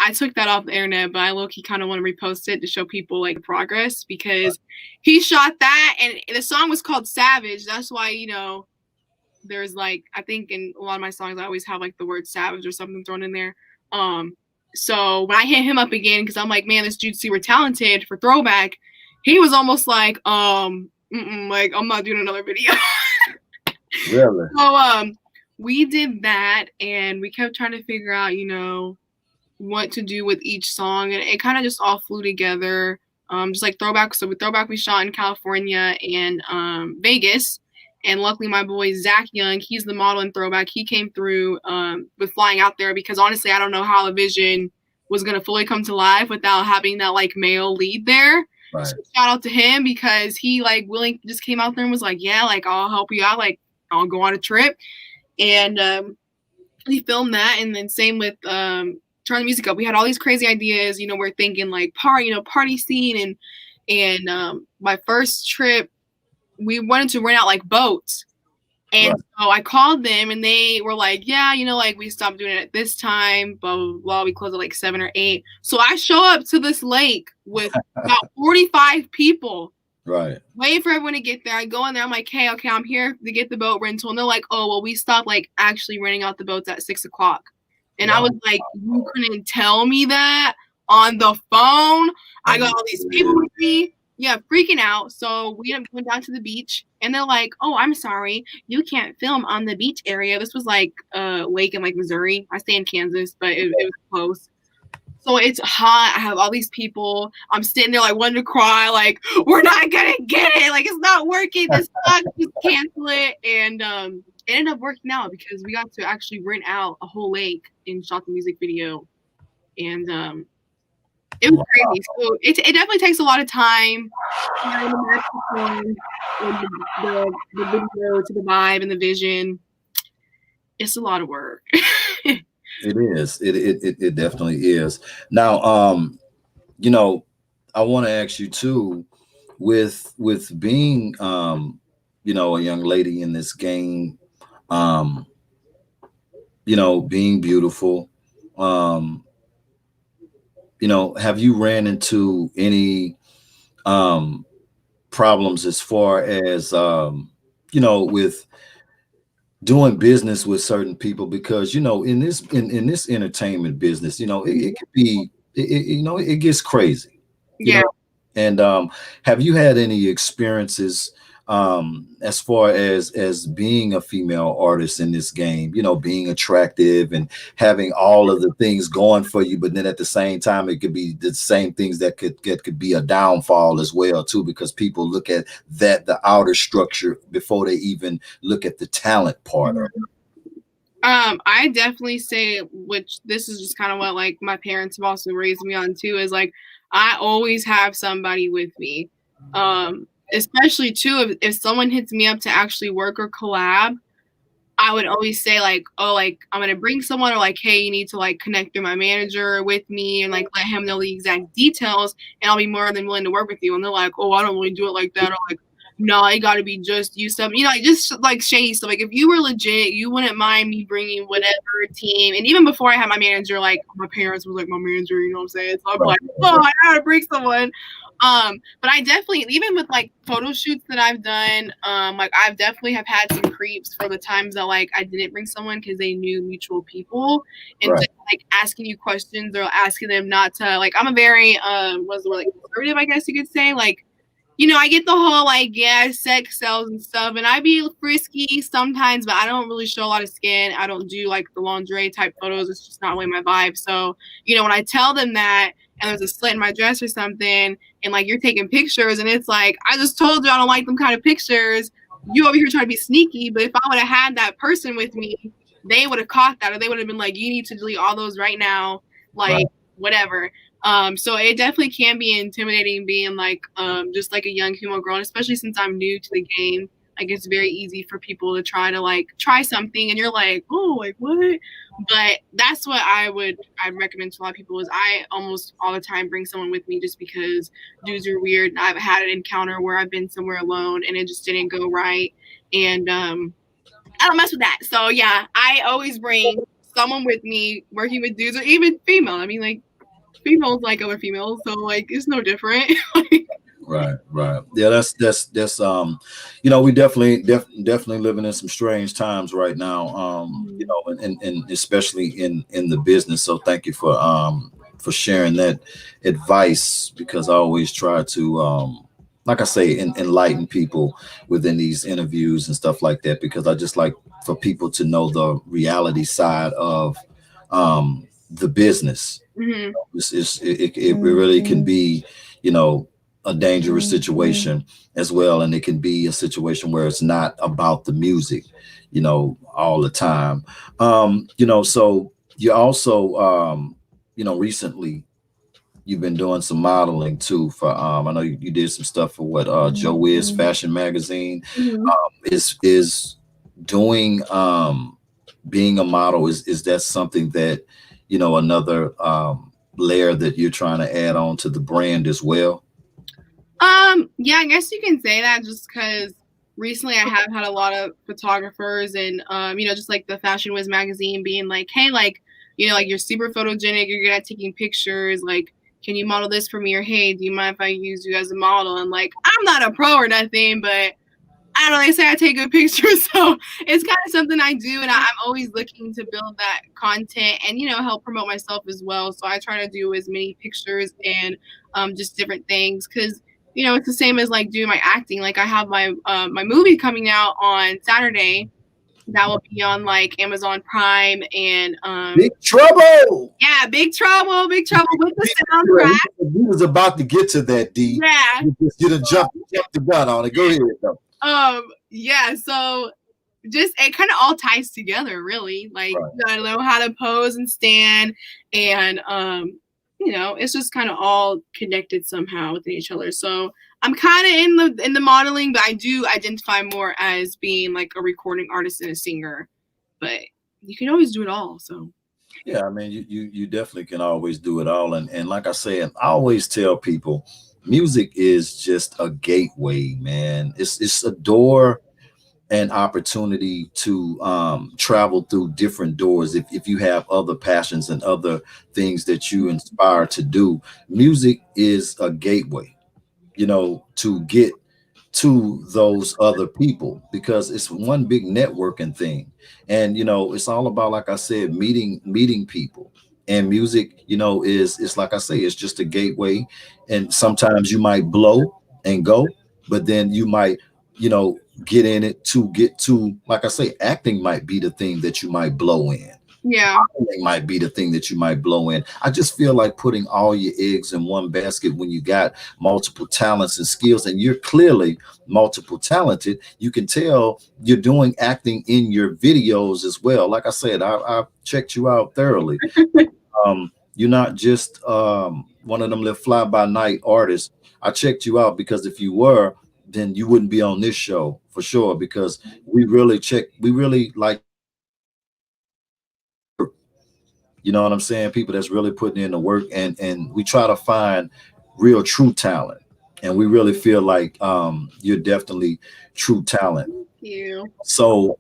Speaker 2: I took that off the internet, but I low-key kind of want to repost it to show people like progress because he shot that, and the song was called Savage. That's why, you know, there's like, I think in a lot of my songs I always have like the word savage or something thrown in there. So when I hit him up again, because I'm like, man, this dude's super talented for throwback, he was almost like, like, I'm not doing another video.
Speaker 1: Really?
Speaker 2: So we did that, and we kept trying to figure out, you know, what to do with each song, and it kind of just all flew together. Just like Throwback. So with Throwback, we shot in California and Vegas. And luckily, my boy Zach Young, he's the model in Throwback. He came through with flying out there, because honestly, I don't know how the vision was gonna fully come to life without having that like male lead there.
Speaker 1: Right.
Speaker 2: So shout out to him, because he like willing just came out there and was like, yeah, like I'll help you out, like I'll go on a trip. And we filmed that, and then same with Turn the Music Up. We had all these crazy ideas, you know, we're thinking like party scene, and my first trip, we wanted to rent out like boats. And so I called them, and they were like, yeah, you know, like we stopped doing it at this time, blah, blah, blah. We closed at like 7 or 8. So I show up to this lake with about 45 people.
Speaker 1: Right.
Speaker 2: Waiting for everyone to get there. I go in there. I'm like, hey, okay, I'm here to get the boat rental. And they're like, oh, well, we stopped like actually renting out the boats at 6 o'clock. And I was like, you couldn't tell me that on the phone? I got all these people with me. Yeah, freaking out. So we went down to the beach, and they're like, oh, I'm sorry, you can't film on the beach area. This was like a lake in like Missouri. I stay in Kansas, but it was close. So it's hot. I have all these people. I'm sitting there like wanting to cry, like, we're not gonna get it. Like, it's not working. This sucks. Just cancel it. And it ended up working out, because we got to actually rent out a whole lake and shot the music video. And it was crazy. So it definitely takes a lot of time. The video to the vibe and the vision. It's a lot of work.
Speaker 1: It is. It definitely is. Now, you know, I want to ask you too, with being, you know, a young lady in this game, you know, being beautiful, you know, have you ran into any problems as far as, you know, with doing business with certain people? Because, you know, in this entertainment business, you know, it could be, you know, it gets crazy.
Speaker 2: Yeah.
Speaker 1: Know? And have you had any experiences as far as being a female artist in this game, you know, being attractive and having all of the things going for you, but then at the same time, it could be the same things that could be a downfall as well too, because people look at the outer structure before they even look at the talent part of it?
Speaker 2: I definitely say, which this is just kind of what like my parents have also raised me on too, is like I always have somebody with me. Especially too, if someone hits me up to actually work or collab, I would always say like, oh, like I'm gonna bring someone, or like, hey, you need to like connect through my manager with me and like let him know the exact details, and I'll be more than willing to work with you. And they're like, oh, I don't really do it like that, or like, no, it got to be just you stuff, you know, like just like shady stuff. Like if you were legit, you wouldn't mind me bringing whatever team. And even before I had my manager, like my parents were like my manager, you know what I'm saying? So I'm like, oh, I gotta bring someone. But I definitely, even with like photo shoots that I've done, like I've definitely have had some creeps for the times that like I didn't bring someone because they knew mutual people, and just, like asking you questions or asking them not to, like, I'm a very what's the word, like conservative, I guess you could say, like, you know, I get the whole like, yeah, sex sells and stuff, and I be frisky sometimes, but I don't really show a lot of skin. I don't do like the lingerie type photos. It's just not really my vibe. So, you know, when I tell them that and there's a slit in my dress or something, and like you're taking pictures and it's like, I just told you I don't like them kind of pictures. You over here trying to be sneaky, but if I would have had that person with me, they would have caught that, or they would have been like, you need to delete all those right now, like whatever. So it definitely can be intimidating being like just like a young female girl, and especially since I'm new to the game. Like it's very easy for people to try to like try something and you're like, oh, like what? But that's what I'd recommend to a lot of people, is I almost all the time bring someone with me, just because dudes are weird. And I've had an encounter where I've been somewhere alone and it just didn't go right. And I don't mess with that. So yeah, I always bring someone with me working with dudes, or even female. I mean, like, females like other females, so like it's no different.
Speaker 1: Right. Yeah, that's we definitely living in some strange times right now. And especially in the business. So thank you for sharing that advice, because I always try to like I say, enlighten people within these interviews and stuff like that, because I just like for people to know the reality side of the business.
Speaker 2: Mhm.
Speaker 1: It really can be, a dangerous situation as well, and it can be a situation where it's not about the music, all the time. So you also, recently you've been doing some modeling too for I know you did some stuff for what Joe Wiz Fashion Magazine.
Speaker 2: Mhm.
Speaker 1: Is doing being a model, is that something that another layer that you're trying to add on to the brand as well?
Speaker 2: Yeah, I guess you can say that, just because recently I have had a lot of photographers and just like the Fashion Wiz magazine being like, hey, like, like you're super photogenic, you're good at taking pictures, like, can you model this for me? Or hey, do you mind if I use you as a model? And like, I'm not a pro or nothing, but I don't know, they say I take good pictures, so it's kind of something I do, and I'm always looking to build that content and help promote myself as well. So I try to do as many pictures and just different things, because it's the same as like doing my acting. Like I have my movie coming out on Saturday that will be on like Amazon Prime and
Speaker 1: Big Trouble.
Speaker 2: yeah, Big Trouble with the
Speaker 1: Right.
Speaker 2: soundtrack.
Speaker 1: We was about to get to that, D.
Speaker 2: Yeah.
Speaker 1: You done jumped the gun on it. Go ahead, though.
Speaker 2: Yeah, so just it kind of all ties together, really. Like
Speaker 1: Right.
Speaker 2: you gotta know how to pose and stand, and it's just kind of all connected somehow with each other. So I'm kind of in the modeling, but I do identify more as being like a recording artist and a singer. But you can always do it all. So
Speaker 1: Yeah, I mean, you definitely can always do it all, and like I said, I always tell people, music is just a gateway, man. It's a door, an opportunity to travel through different doors. If you have other passions and other things that you inspire to do, music is a gateway, to get to those other people, because it's one big networking thing. And it's all about, like I said, meeting people. And music, is like I say, it's just a gateway. And sometimes you might blow and go, but then you might, get in it to get to, like I say, acting might be the thing that you might blow in.
Speaker 2: yeah,
Speaker 1: Might be the thing that you might blow in. I just feel like putting all your eggs in one basket when you got multiple talents and skills, and you're clearly multiple talented. You can tell you're doing acting in your videos as well. Like I said, I checked you out thoroughly. You're not just one of them little fly by night artists. I checked you out because if you were, then you wouldn't be on this show for sure, because we really like, you know what I'm saying? People that's really putting in the work, and we try to find real true talent. And we really feel like you're definitely true talent.
Speaker 2: thank you.
Speaker 1: So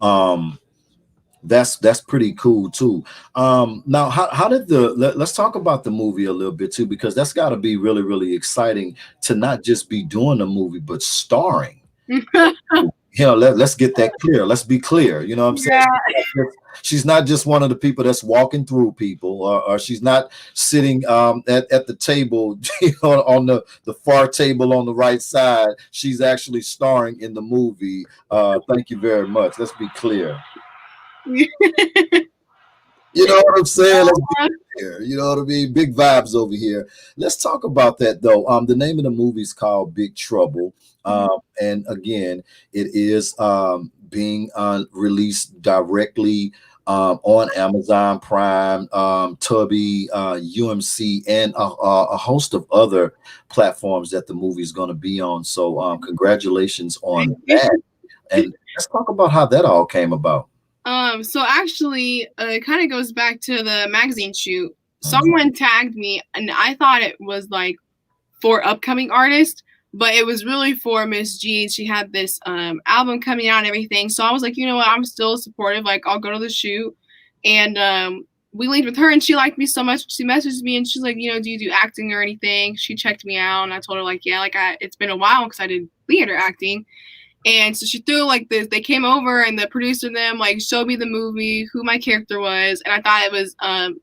Speaker 1: that's pretty cool too. Now how did let's talk about the movie a little bit too, because that's got to be really, really exciting to not just be doing a movie but starring. Let's get that clear. Let's be clear. You know what I'm saying?
Speaker 2: Yeah.
Speaker 1: She's not just one of the people that's walking through people, or she's not sitting at the table, on the far table on the right side. She's actually starring in the movie. Thank you very much. Let's be clear. You know what I'm saying? Let's be clear. You know what I mean? Big vibes over here. Let's talk about that though. The name of the movie is called Big Trouble. And again, it is being released directly on Amazon Prime, Tubi, UMC, and a host of other platforms that the movie is going to be on. So congratulations on that. And let's talk about how that all came about.
Speaker 2: So actually, it kind of goes back to the magazine shoot. Someone tagged me, and I thought it was like for upcoming artists, but it was really for Miss G. She had this album coming out and everything. So I was like, you know what? I'm still supportive. Like, I'll go to the shoot. And we linked with her, and she liked me so much. She messaged me, and she's like, you know, do you do acting or anything? She checked me out, and I told her like, yeah, like it's been a while because I did theater acting. And so she threw like this. They came over, and the producer and them like showed me the movie, who my character was, and I thought it was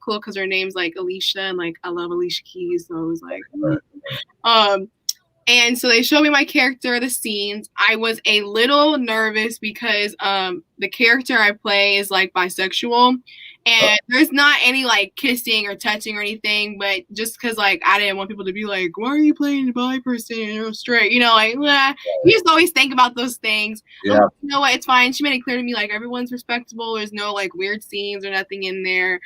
Speaker 2: cool because her name's like Alicia, and like I love Alicia Keys, so it was like, and so they showed me my character, the scenes. I was a little nervous because the character I play is like bisexual, and there's not any like kissing or touching or anything, but just because like I didn't want people to be like, why are you playing a bi person? You're straight, you know, like you just always think about those things.
Speaker 1: Yeah.
Speaker 2: Like, you know what? It's fine. She made it clear to me like everyone's respectable. There's no like weird scenes or nothing in there.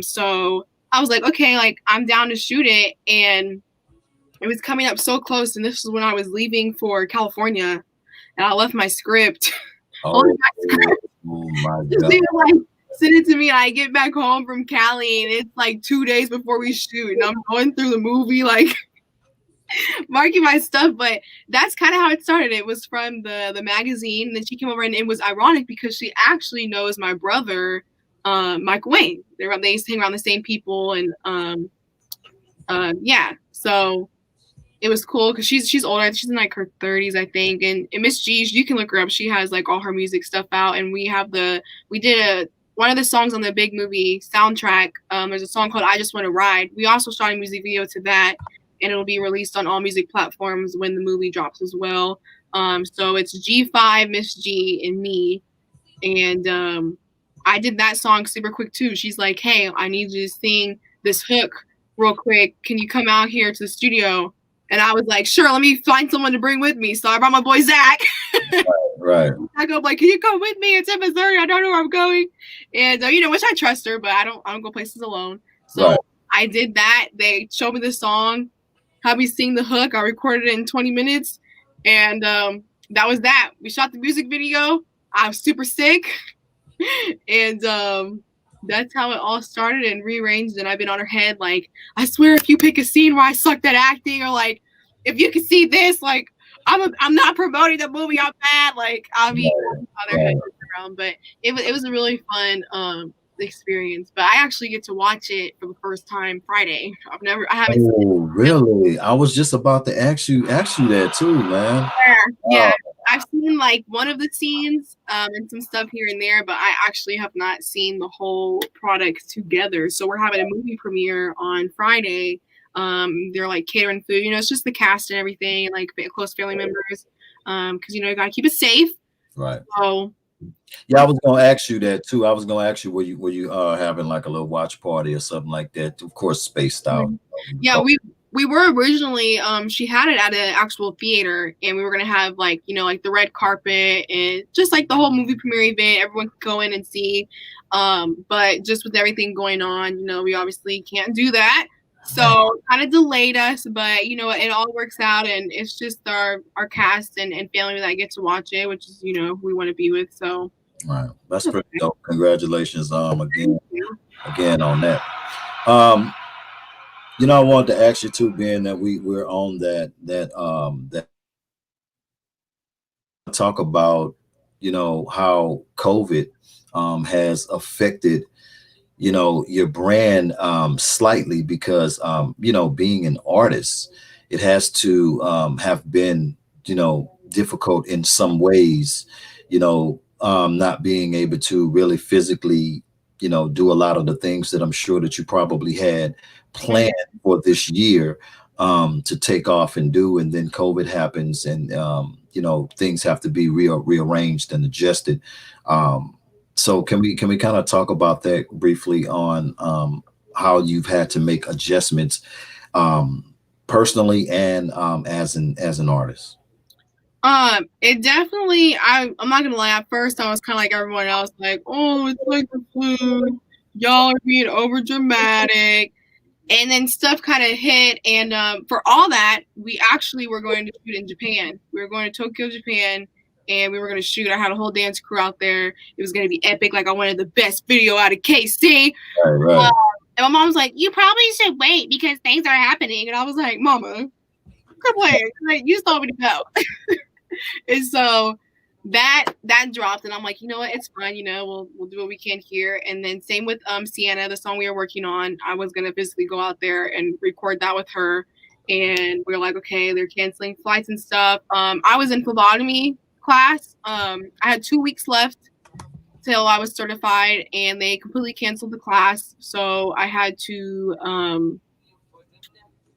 Speaker 2: So I was like, okay, like I'm down to shoot it, and it was coming up so close, and this was when I was leaving for California, and I left my script.
Speaker 1: Oh my God.
Speaker 2: Like, send it to me, and I get back home from Cali, and it's like 2 days before we shoot, and I'm going through the movie, like marking my stuff. But that's kind of how it started. It was from the magazine, and then she came over, and it was ironic because she actually knows my brother, Michael Wayne. They used to hang around the same people, and yeah, so it was cool because she's older. She's in like her 30s, I think. And Miss G, you can look her up. She has like all her music stuff out. And we did one of the songs on the big movie soundtrack. There's a song called I Just Want to Ride. We also shot a music video to that, and it'll be released on all music platforms when the movie drops as well. So it's G5, Miss G, and me. And I did that song super quick too. She's like, hey, I need you to sing this hook real quick. Can you come out here to the studio? And I was like, sure, let me find someone to bring with me. So I brought my boy Zach.
Speaker 1: Right.
Speaker 2: I go like, can you come with me? It's in Missouri. I don't know where I'm going. And you know, which I trust her, but I don't go places alone. So I did that. They showed me the song, had me sing the hook. I recorded it in 20 minutes, and that was that. We shot the music video. I was super sick, and that's how it all started and rearranged. And I've been on her head like, I swear, if you pick a scene where I sucked at acting, or like, if you can see this, like, I'm not promoting the movie. I'm bad. Like, I'll be on her head around. But it was a really fun experience. But I actually get to watch it for the first time Friday. I haven't seen it.
Speaker 1: Really? I was just about to ask you that too, man.
Speaker 2: Yeah. I've seen like one of the scenes and some stuff here and there, but I actually have not seen the whole product together. So we're having a movie premiere on Friday. They're like catering food, you know, it's just the cast and everything, like close family members, because you know, you gotta keep it safe.
Speaker 1: Right.
Speaker 2: So
Speaker 1: yeah, I was gonna ask you that too. I was gonna ask you were you having like a little watch party or something like that, of course spaced out.
Speaker 2: Yeah, we were originally she had it at an actual theater, and we were gonna have like, you know, like the red carpet and just like the whole movie premiere event, everyone could go in and see, but just with everything going on, you know, we obviously can't do that, so kind of delayed us. But you know, it all works out, and it's just our cast and family that get to watch it, which is, you know, who we want to be with. So
Speaker 1: right, that's pretty dope. Congratulations again on that. You know, I wanted to ask you too, being that we're on that talk about, you know, how COVID has affected, you know, your brand slightly, because you know, being an artist, it has to have been, you know, difficult in some ways, you know, not being able to really physically, you know, do a lot of the things that I'm sure that you probably had planned for this year to take off and do, and then COVID happens, and you know, things have to be rearranged and adjusted. So can we kind of talk about that briefly on how you've had to make adjustments personally and as an artist?
Speaker 2: It definitely, I'm not gonna lie, at first I was kind of like everyone else, like, oh, it's like the flu, y'all are being over dramatic. And then stuff kind of hit, and for all that, we actually were going to shoot in Japan. We were going to Tokyo, Japan, and we were going to shoot. I had a whole dance crew out there. It was going to be epic. Like, I wanted the best video out of KC.
Speaker 1: Right.
Speaker 2: And my mom was like, you probably should wait because things are happening. And I was like, Mama, quit playing. Like, you just told me to go. And so that dropped, and I'm like, you know what, it's fine, you know, we'll do what we can here. And then same with Sienna, the song we were working on. I was gonna physically go out there and record that with her, and we were like, okay, they're canceling flights and stuff. I was in phlebotomy class. I had 2 weeks left till I was certified, and they completely canceled the class, so I had to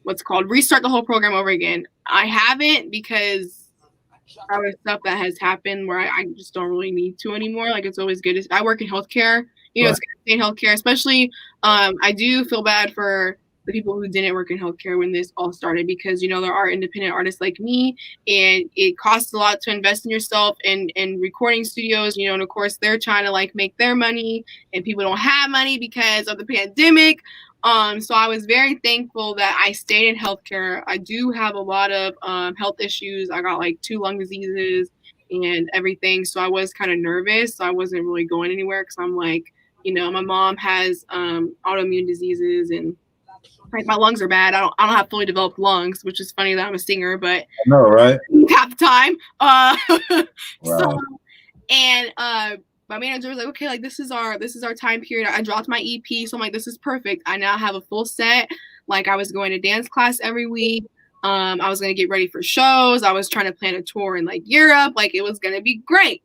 Speaker 2: restart the whole program over again. I haven't, because other stuff that has happened where I just don't really need to anymore. Like, it's always good. I work in healthcare, you know, It's good to stay in healthcare, especially I do feel bad for the people who didn't work in healthcare when this all started, because, you know, there are independent artists like me, and it costs a lot to invest in yourself and recording studios, you know, and of course they're trying to like make their money, and people don't have money because of the pandemic. So I was very thankful that I stayed in healthcare. I do have a lot of health issues. I got like 2 lung diseases and everything. So I was kind of nervous. So I wasn't really going anywhere, because I'm like, you know, my mom has autoimmune diseases, and like my lungs are bad. I don't have fully developed lungs, which is funny that I'm a singer, but
Speaker 1: no, right?
Speaker 2: Half the time.
Speaker 1: Wow.
Speaker 2: So, and my manager was like, okay, like this is our time period. I dropped my EP, so I'm like, this is perfect. I now have a full set. Like, I was going to dance class every week. I was gonna get ready for shows. I was trying to plan a tour in like Europe. Like, it was gonna be great.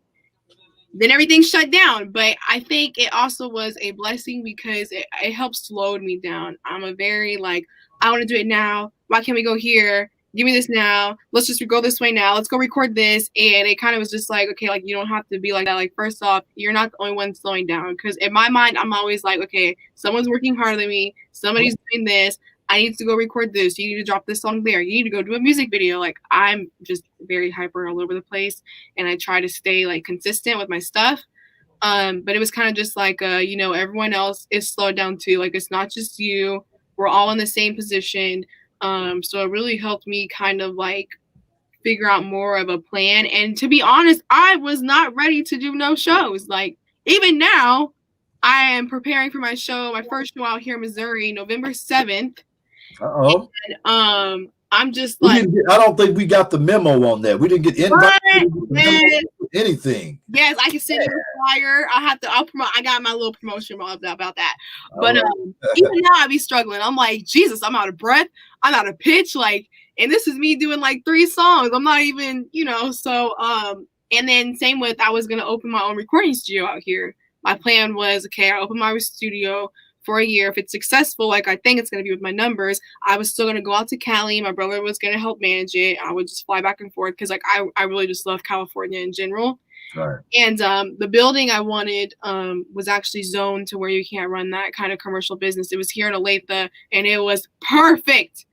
Speaker 2: Then everything shut down. But I think it also was a blessing, because it helped slow me down. I'm a very like, I want to do it now. Why can't we go here? Give me this now. Let's just go this way now. Let's go record this. And it kind of was just like, okay, like, you don't have to be like that. Like, first off, you're not the only one slowing down. Because in my mind, I'm always like, okay, someone's working harder than me. Somebody's doing this. I need to go record this. You need to drop this song there. You need to go do a music video. Like, I'm just very hyper all over the place, and I try to stay like consistent with my stuff. But it was kind of just like, you know, everyone else is slowed down too. Like, it's not just you. We're all in the same position. So it really helped me kind of like figure out more of a plan. And to be honest, I was not ready to do no shows. Like, even now, I am preparing for my show, my first show out here in Missouri, November 7th.
Speaker 1: Uh-oh.
Speaker 2: And I'm just like,
Speaker 1: I don't think we got the memo on that. We didn't get invited anything.
Speaker 2: Yes, I can send you a flyer. I'll promote. I got my little promotion about that. But even now I'd be struggling. I'm like, Jesus, I'm out of breath. I'm out of pitch. Like, and this is me doing like 3 songs. I'm not even, you know, so and then same with, I was gonna open my own recording studio out here. My plan was, okay, I open my studio for a year. If it's successful, like I think it's going to be with my numbers, I was still going to go out to Cali. My brother was going to help manage it. I would just fly back and forth, because like I really just love California in general.
Speaker 1: Right.
Speaker 2: And the building I wanted was actually zoned to where you can't run that kind of commercial business. It was here in Olathe, and it was perfect.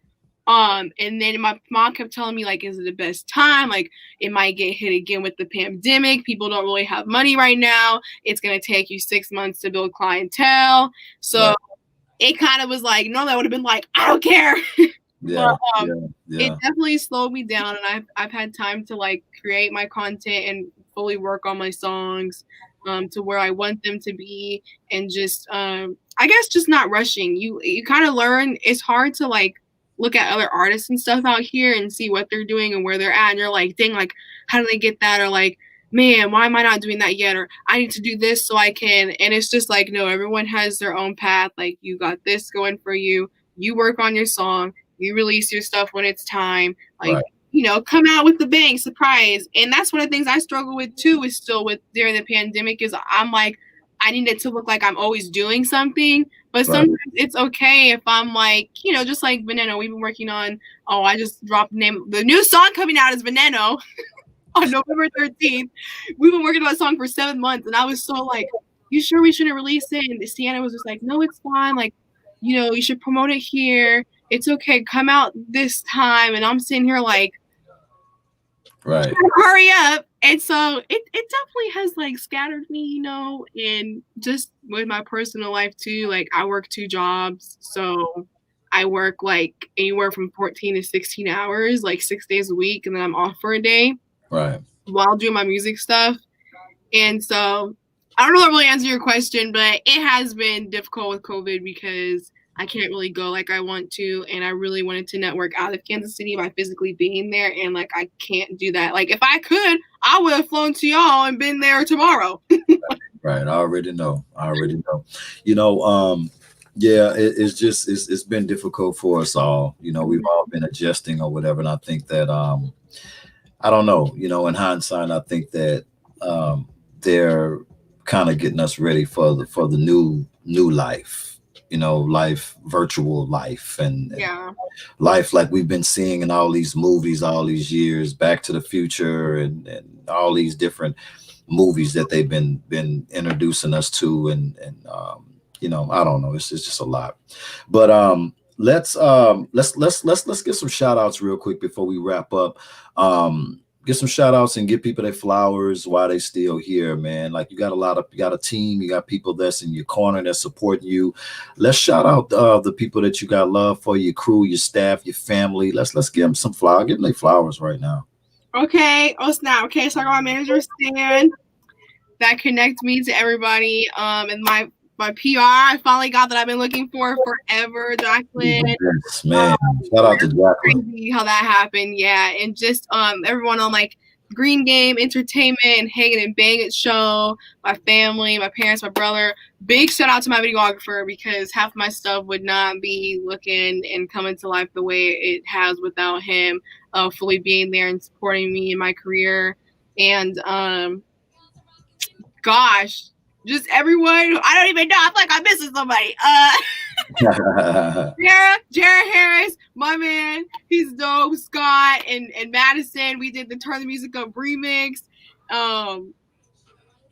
Speaker 2: And then my mom kept telling me, like, is it the best time? Like, it might get hit again with the pandemic. People don't really have money right now. It's going to take you 6 months to build clientele. So it kind of was like, no, that would have been like, I don't care.
Speaker 1: Yeah,
Speaker 2: but, it definitely slowed me down, and I've had time to like create my content and fully work on my songs to where I want them to be, and just I guess just not rushing. You kind of learn. It's hard to like look at other artists and stuff out here and see what they're doing and where they're at, and you're like, dang, like, how do they get that? Or like, man, why am I not doing that yet? Or I need to do this so I can. And it's just like, no, everyone has their own path. Like, you got this going for you. You work on your song. You release your stuff when it's time. Like, you know, come out with the bang, surprise. And that's one of the things I struggle with too, is still with during the pandemic, is I'm like, I need it to look like I'm always doing something. But sometimes it's okay if I'm like, you know, just like Veneno, we've been working on, I just dropped the new song coming out is Veneno on November 13th. We've been working on that song for 7 months, and I was so like, you sure we shouldn't release it? And Sienna was just like, no, it's fine. Like, you know, you should promote it here. It's okay. Come out this time. And I'm sitting here like, hurry up. And so it definitely has like scattered me, you know, and just with my personal life too. Like, I work 2 jobs. So I work like anywhere from 14 to 16 hours, like 6 days a week. And then I'm off for a day. Right. While doing my music stuff. And so I don't know if I really answer your question, but it has been difficult with COVID, because I can't really go like I want to, and I really wanted to network out of Kansas City by physically being there, and like I can't do that. Like if I could, I would have flown to y'all and been there tomorrow.
Speaker 1: Right. I already know. You know, yeah, it's been difficult for us all. You know, we've all been adjusting or whatever. And I think that I don't know, you know, in hindsight, I think that they're kind of getting us ready for the new life, you know, virtual life and
Speaker 2: Yeah.
Speaker 1: life like we've been seeing in all these movies all these years, Back to the Future and all these different movies that they've been introducing us to and you know, I don't know, it's just a lot. But let's get some shout outs real quick before we wrap up. Get some shout outs and give people their flowers while they still here, man. Like you got a team, you got people that's in your corner that's supporting you. Let's shout out the people that you got love for, your crew, your staff, your family. Let's give them some flowers. Give them their flowers right now.
Speaker 2: Okay. Oh snap. Okay, so I got my manager Stan that connects me to everybody. And my PR I finally got that I've been looking for forever, Jacqueline.
Speaker 1: Yes, man. Shout out to Jacqueline.
Speaker 2: Crazy how that happened, yeah. And just everyone on like Green Game Entertainment and Hang It and Bang It show, my family, my parents, my brother. Big shout out to my videographer because half my stuff would not be looking and coming to life the way it has without him fully being there and supporting me in my career. And gosh, just everyone. I don't even know. I feel like I'm missing somebody. Jared Harris, my man. He's dope. Scott and Madison. We did the Turn the Music Up remix.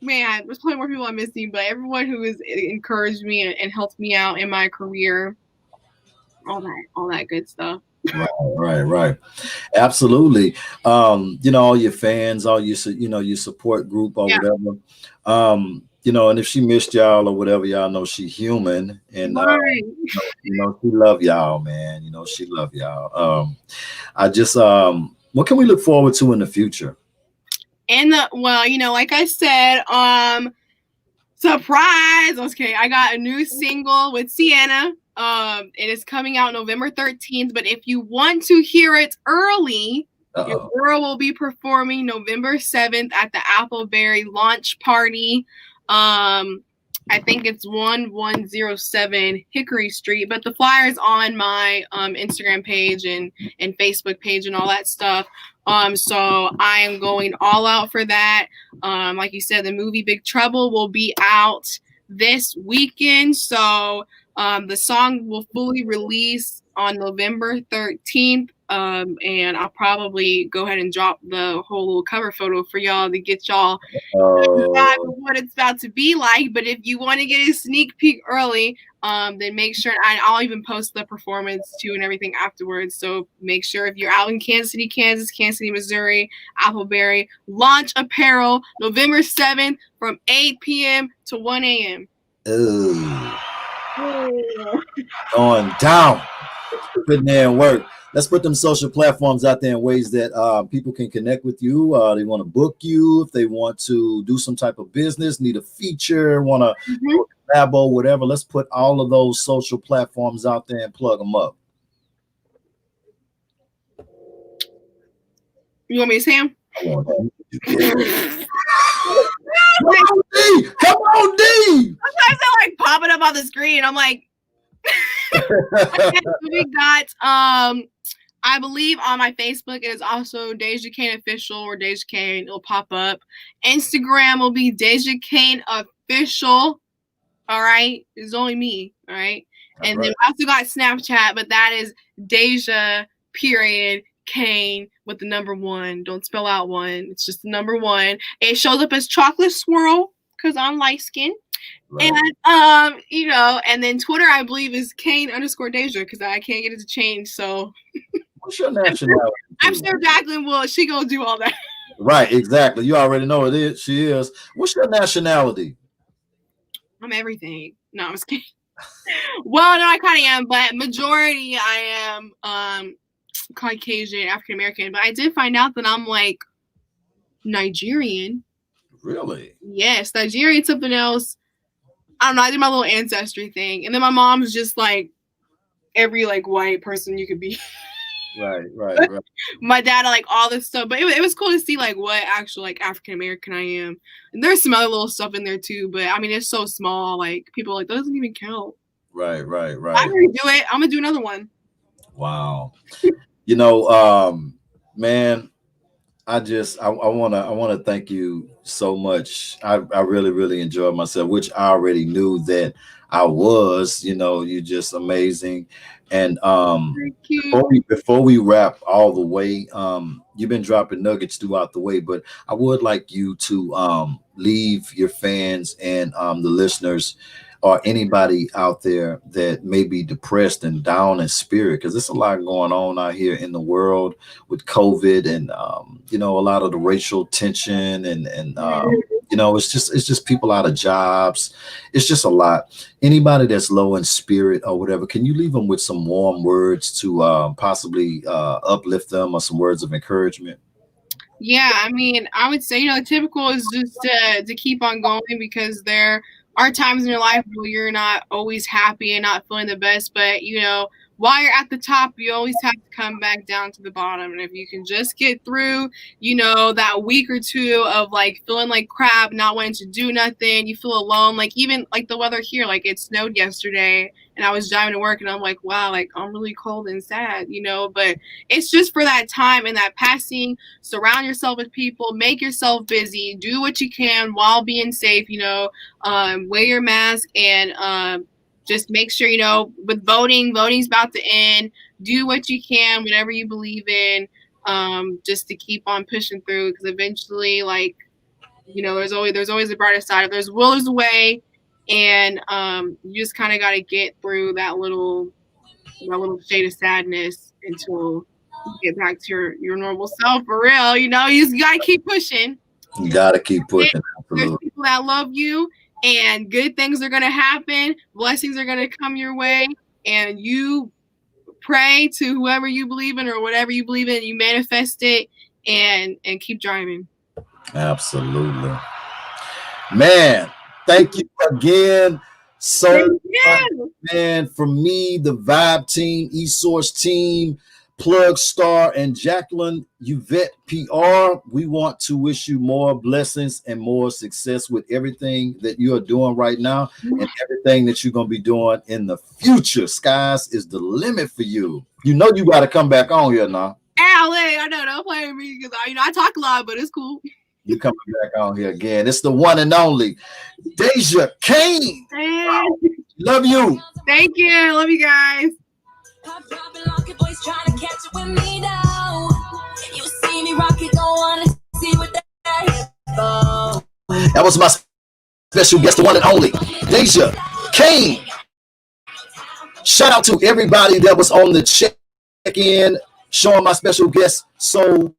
Speaker 2: Man, there's plenty more people I'm missing, but everyone who has encouraged me and helped me out in my career, all that good stuff.
Speaker 1: Right. Absolutely. You know, all your fans, all your your support group or whatever. You know, and if she missed y'all or whatever, y'all know she human and you know, she love y'all, man. You know, she love y'all. I just what can we look forward to in the future?
Speaker 2: And well, you know, like I said, surprise. Okay, I got a new single with Sienna. It is coming out November 13th, but if you want to hear it early, your girl will be performing November 7th at the Appleberry launch party. I think it's 1107 Hickory Street, but the flyer's on my Instagram page and Facebook page and all that stuff. So I am going all out for that. Like you said, the movie Big Trouble will be out this weekend. So the song will fully release on November 13th. And I'll probably go ahead and drop the whole little cover photo for y'all to get y'all what it's about to be like. But if you want to get a sneak peek early, then make sure, and I'll even post the performance too and everything afterwards. So make sure if you're out in Kansas City, Kansas City, Missouri, Appleberry, launch apparel November 7th from 8 p.m. to 1 a.m.
Speaker 1: Going down. Putting there and work. Let's put them social platforms out there in ways that people can connect with you. They want to book you, if they want to do some type of business, need a feature, want to collab or whatever. Let's put all of those social platforms out there and plug them up.
Speaker 2: You want me to say them?
Speaker 1: Come on, D.
Speaker 2: Sometimes they're like popping up on the screen. I'm like, we got I believe on my Facebook it is also Deja Cain Official or Deja Cain. It'll pop up. Instagram will be Deja Cain Official. All right, it's only me. All right, and then we also got Snapchat, but that is Deja Cain with the number 1. Don't spell out 1. It's just the number 1. It shows up as chocolate swirl because I'm light skinned. Right. And you know, and then Twitter I believe is Cain_Deja because I can't get it to change. So
Speaker 1: what's your nationality?
Speaker 2: I'm sure Jacqueline will. She gonna do all that.
Speaker 1: Right, exactly. You already know it is. She is. What's your nationality?
Speaker 2: I'm everything. No, I'm just kidding. Well, no, I kind of am, but majority I am Caucasian, African American. But I did find out that I'm like Nigerian.
Speaker 1: Really?
Speaker 2: Yes, Nigerian, something else. I don't know. I did my little ancestry thing, and then my mom's just like every like white person you could be.
Speaker 1: Right.
Speaker 2: My dad like all this stuff, but it was cool to see like what actual like African American I am. And there's some other little stuff in there too, but I mean it's so small. Like people are like that doesn't even count.
Speaker 1: Right.
Speaker 2: I'm gonna do it. I'm gonna do another one.
Speaker 1: Wow. Man, I want to thank you so much. I really enjoyed myself, which I already knew that I was. You're just amazing. And
Speaker 2: Thank you.
Speaker 1: before we wrap all the way, you've been dropping nuggets throughout the way, but I would like you to leave your fans and the listeners or anybody out there that may be depressed and down in spirit, because there's a lot going on out here in the world with COVID and a lot of the racial tension and it's just people out of jobs. It's just a lot. Anybody that's low in spirit or whatever, can you leave them with some warm words to possibly uplift them or some words of encouragement?
Speaker 2: Yeah, I mean, I would say, typical is just to keep on going, because there are times in your life where you're not always happy and not feeling the best, but while you're at the top, you always have to come back down to the bottom. And if you can just get through, that week or two of like feeling like crap, not wanting to do nothing, you feel alone. Like even like the weather here, like it snowed yesterday and I was driving to work and I'm like, wow, like I'm really cold and sad, but it's just for that time and that passing. Surround yourself with people, make yourself busy, do what you can while being safe, wear your mask and, just make sure, with voting's about to end. Do what you can, whatever you believe in, just to keep on pushing through. Because eventually, like, there's always a brighter side. If there's will, there's a way, and you just kind of got to get through that little shade of sadness until you get back to your normal self. For real, you just got to keep pushing.
Speaker 1: You got to keep pushing.
Speaker 2: There's people that love you. And good things are going to happen. Blessings are going to come your way. And you pray to whoever you believe in or whatever you believe in. You manifest it and keep driving.
Speaker 1: Absolutely. Man, thank you again. So, man, from me, the Vibe team, eSource team, Plug Star, and Jacqueline Yvette PR, we want to wish you more blessings and more success with everything that you are doing right now and everything that you're going to be doing in the future. Skies is the limit for you. You got to come back on here now.
Speaker 2: I know, don't play with me because I talk a lot, but it's cool.
Speaker 1: You're coming back on here again. It's the one and only Deja Cain. Wow. Love you.
Speaker 2: Thank you. Love you guys.
Speaker 4: Pop dropping like a boy's trying to catch it with me now. You see me rock it, don't wanna see what that go.
Speaker 1: That was my special guest, the one and only Deja Cain. Shout out to everybody that was on the check-in, showing my special guest so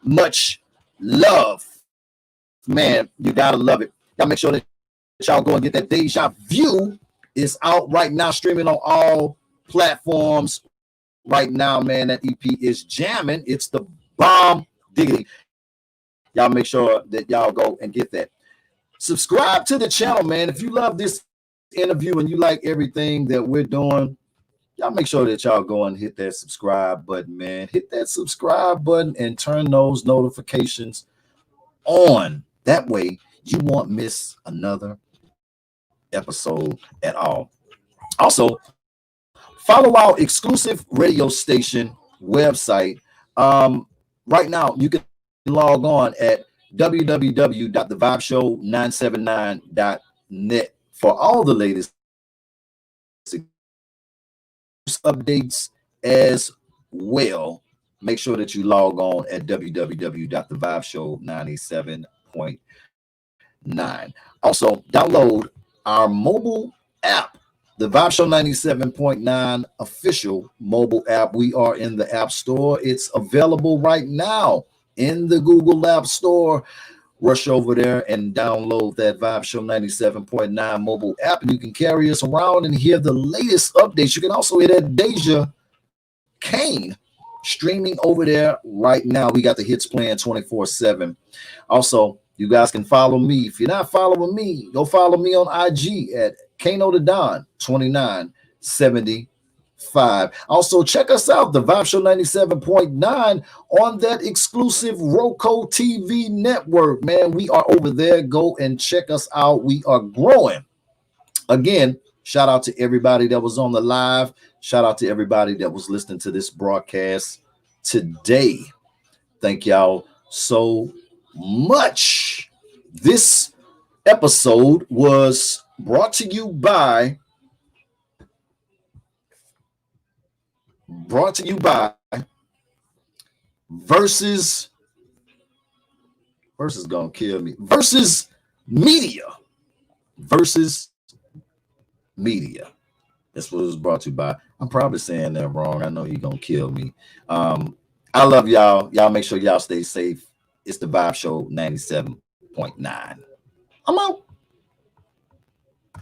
Speaker 1: much love. Man, you gotta love it. Y'all make sure that y'all go and get that Dejaview. Is out right now, streaming on all platforms right now, man. That EP is jamming. It's the bomb diggity. Y'all make sure that y'all go and get that. Subscribe to the channel, man. If you love this interview and you like everything that we're doing, y'all make sure that y'all go and hit that subscribe button, man. Hit that subscribe button and turn those notifications on. That way you won't miss another episode at all. Also, follow our exclusive radio station website. Right now, you can log on at www.thevibeshow979.net for all the latest updates as well. Make sure that you log on at www.thevibeshow97.9. Also, download our mobile app, the Vibe Show 97.9 official mobile app. We are in the App Store. It's available right now in the Google App Store. Rush over there and download that Vibe Show 97.9 mobile app, and you can carry us around and hear the latest updates. You can also hear that Deja Cain streaming over there right now. We got the hits playing 24/7. Also, you guys can follow me. If you're not following me, go follow me on IG at Kano the Don 2975. Also, check us out, the Vibe Show 97.9 on that exclusive Roku TV network. Man, we are over there. Go and check us out. We are growing. Again, shout out to everybody that was on the live. Shout out to everybody that was listening to this broadcast today. Thank y'all so much. This episode was brought to you by Versus gonna kill me. Versus Media. That's what it was brought to you by. I'm probably saying that wrong. I know he's gonna kill me. I love y'all. Y'all make sure y'all stay safe. It's the Vibe Show 97.9. I'm out.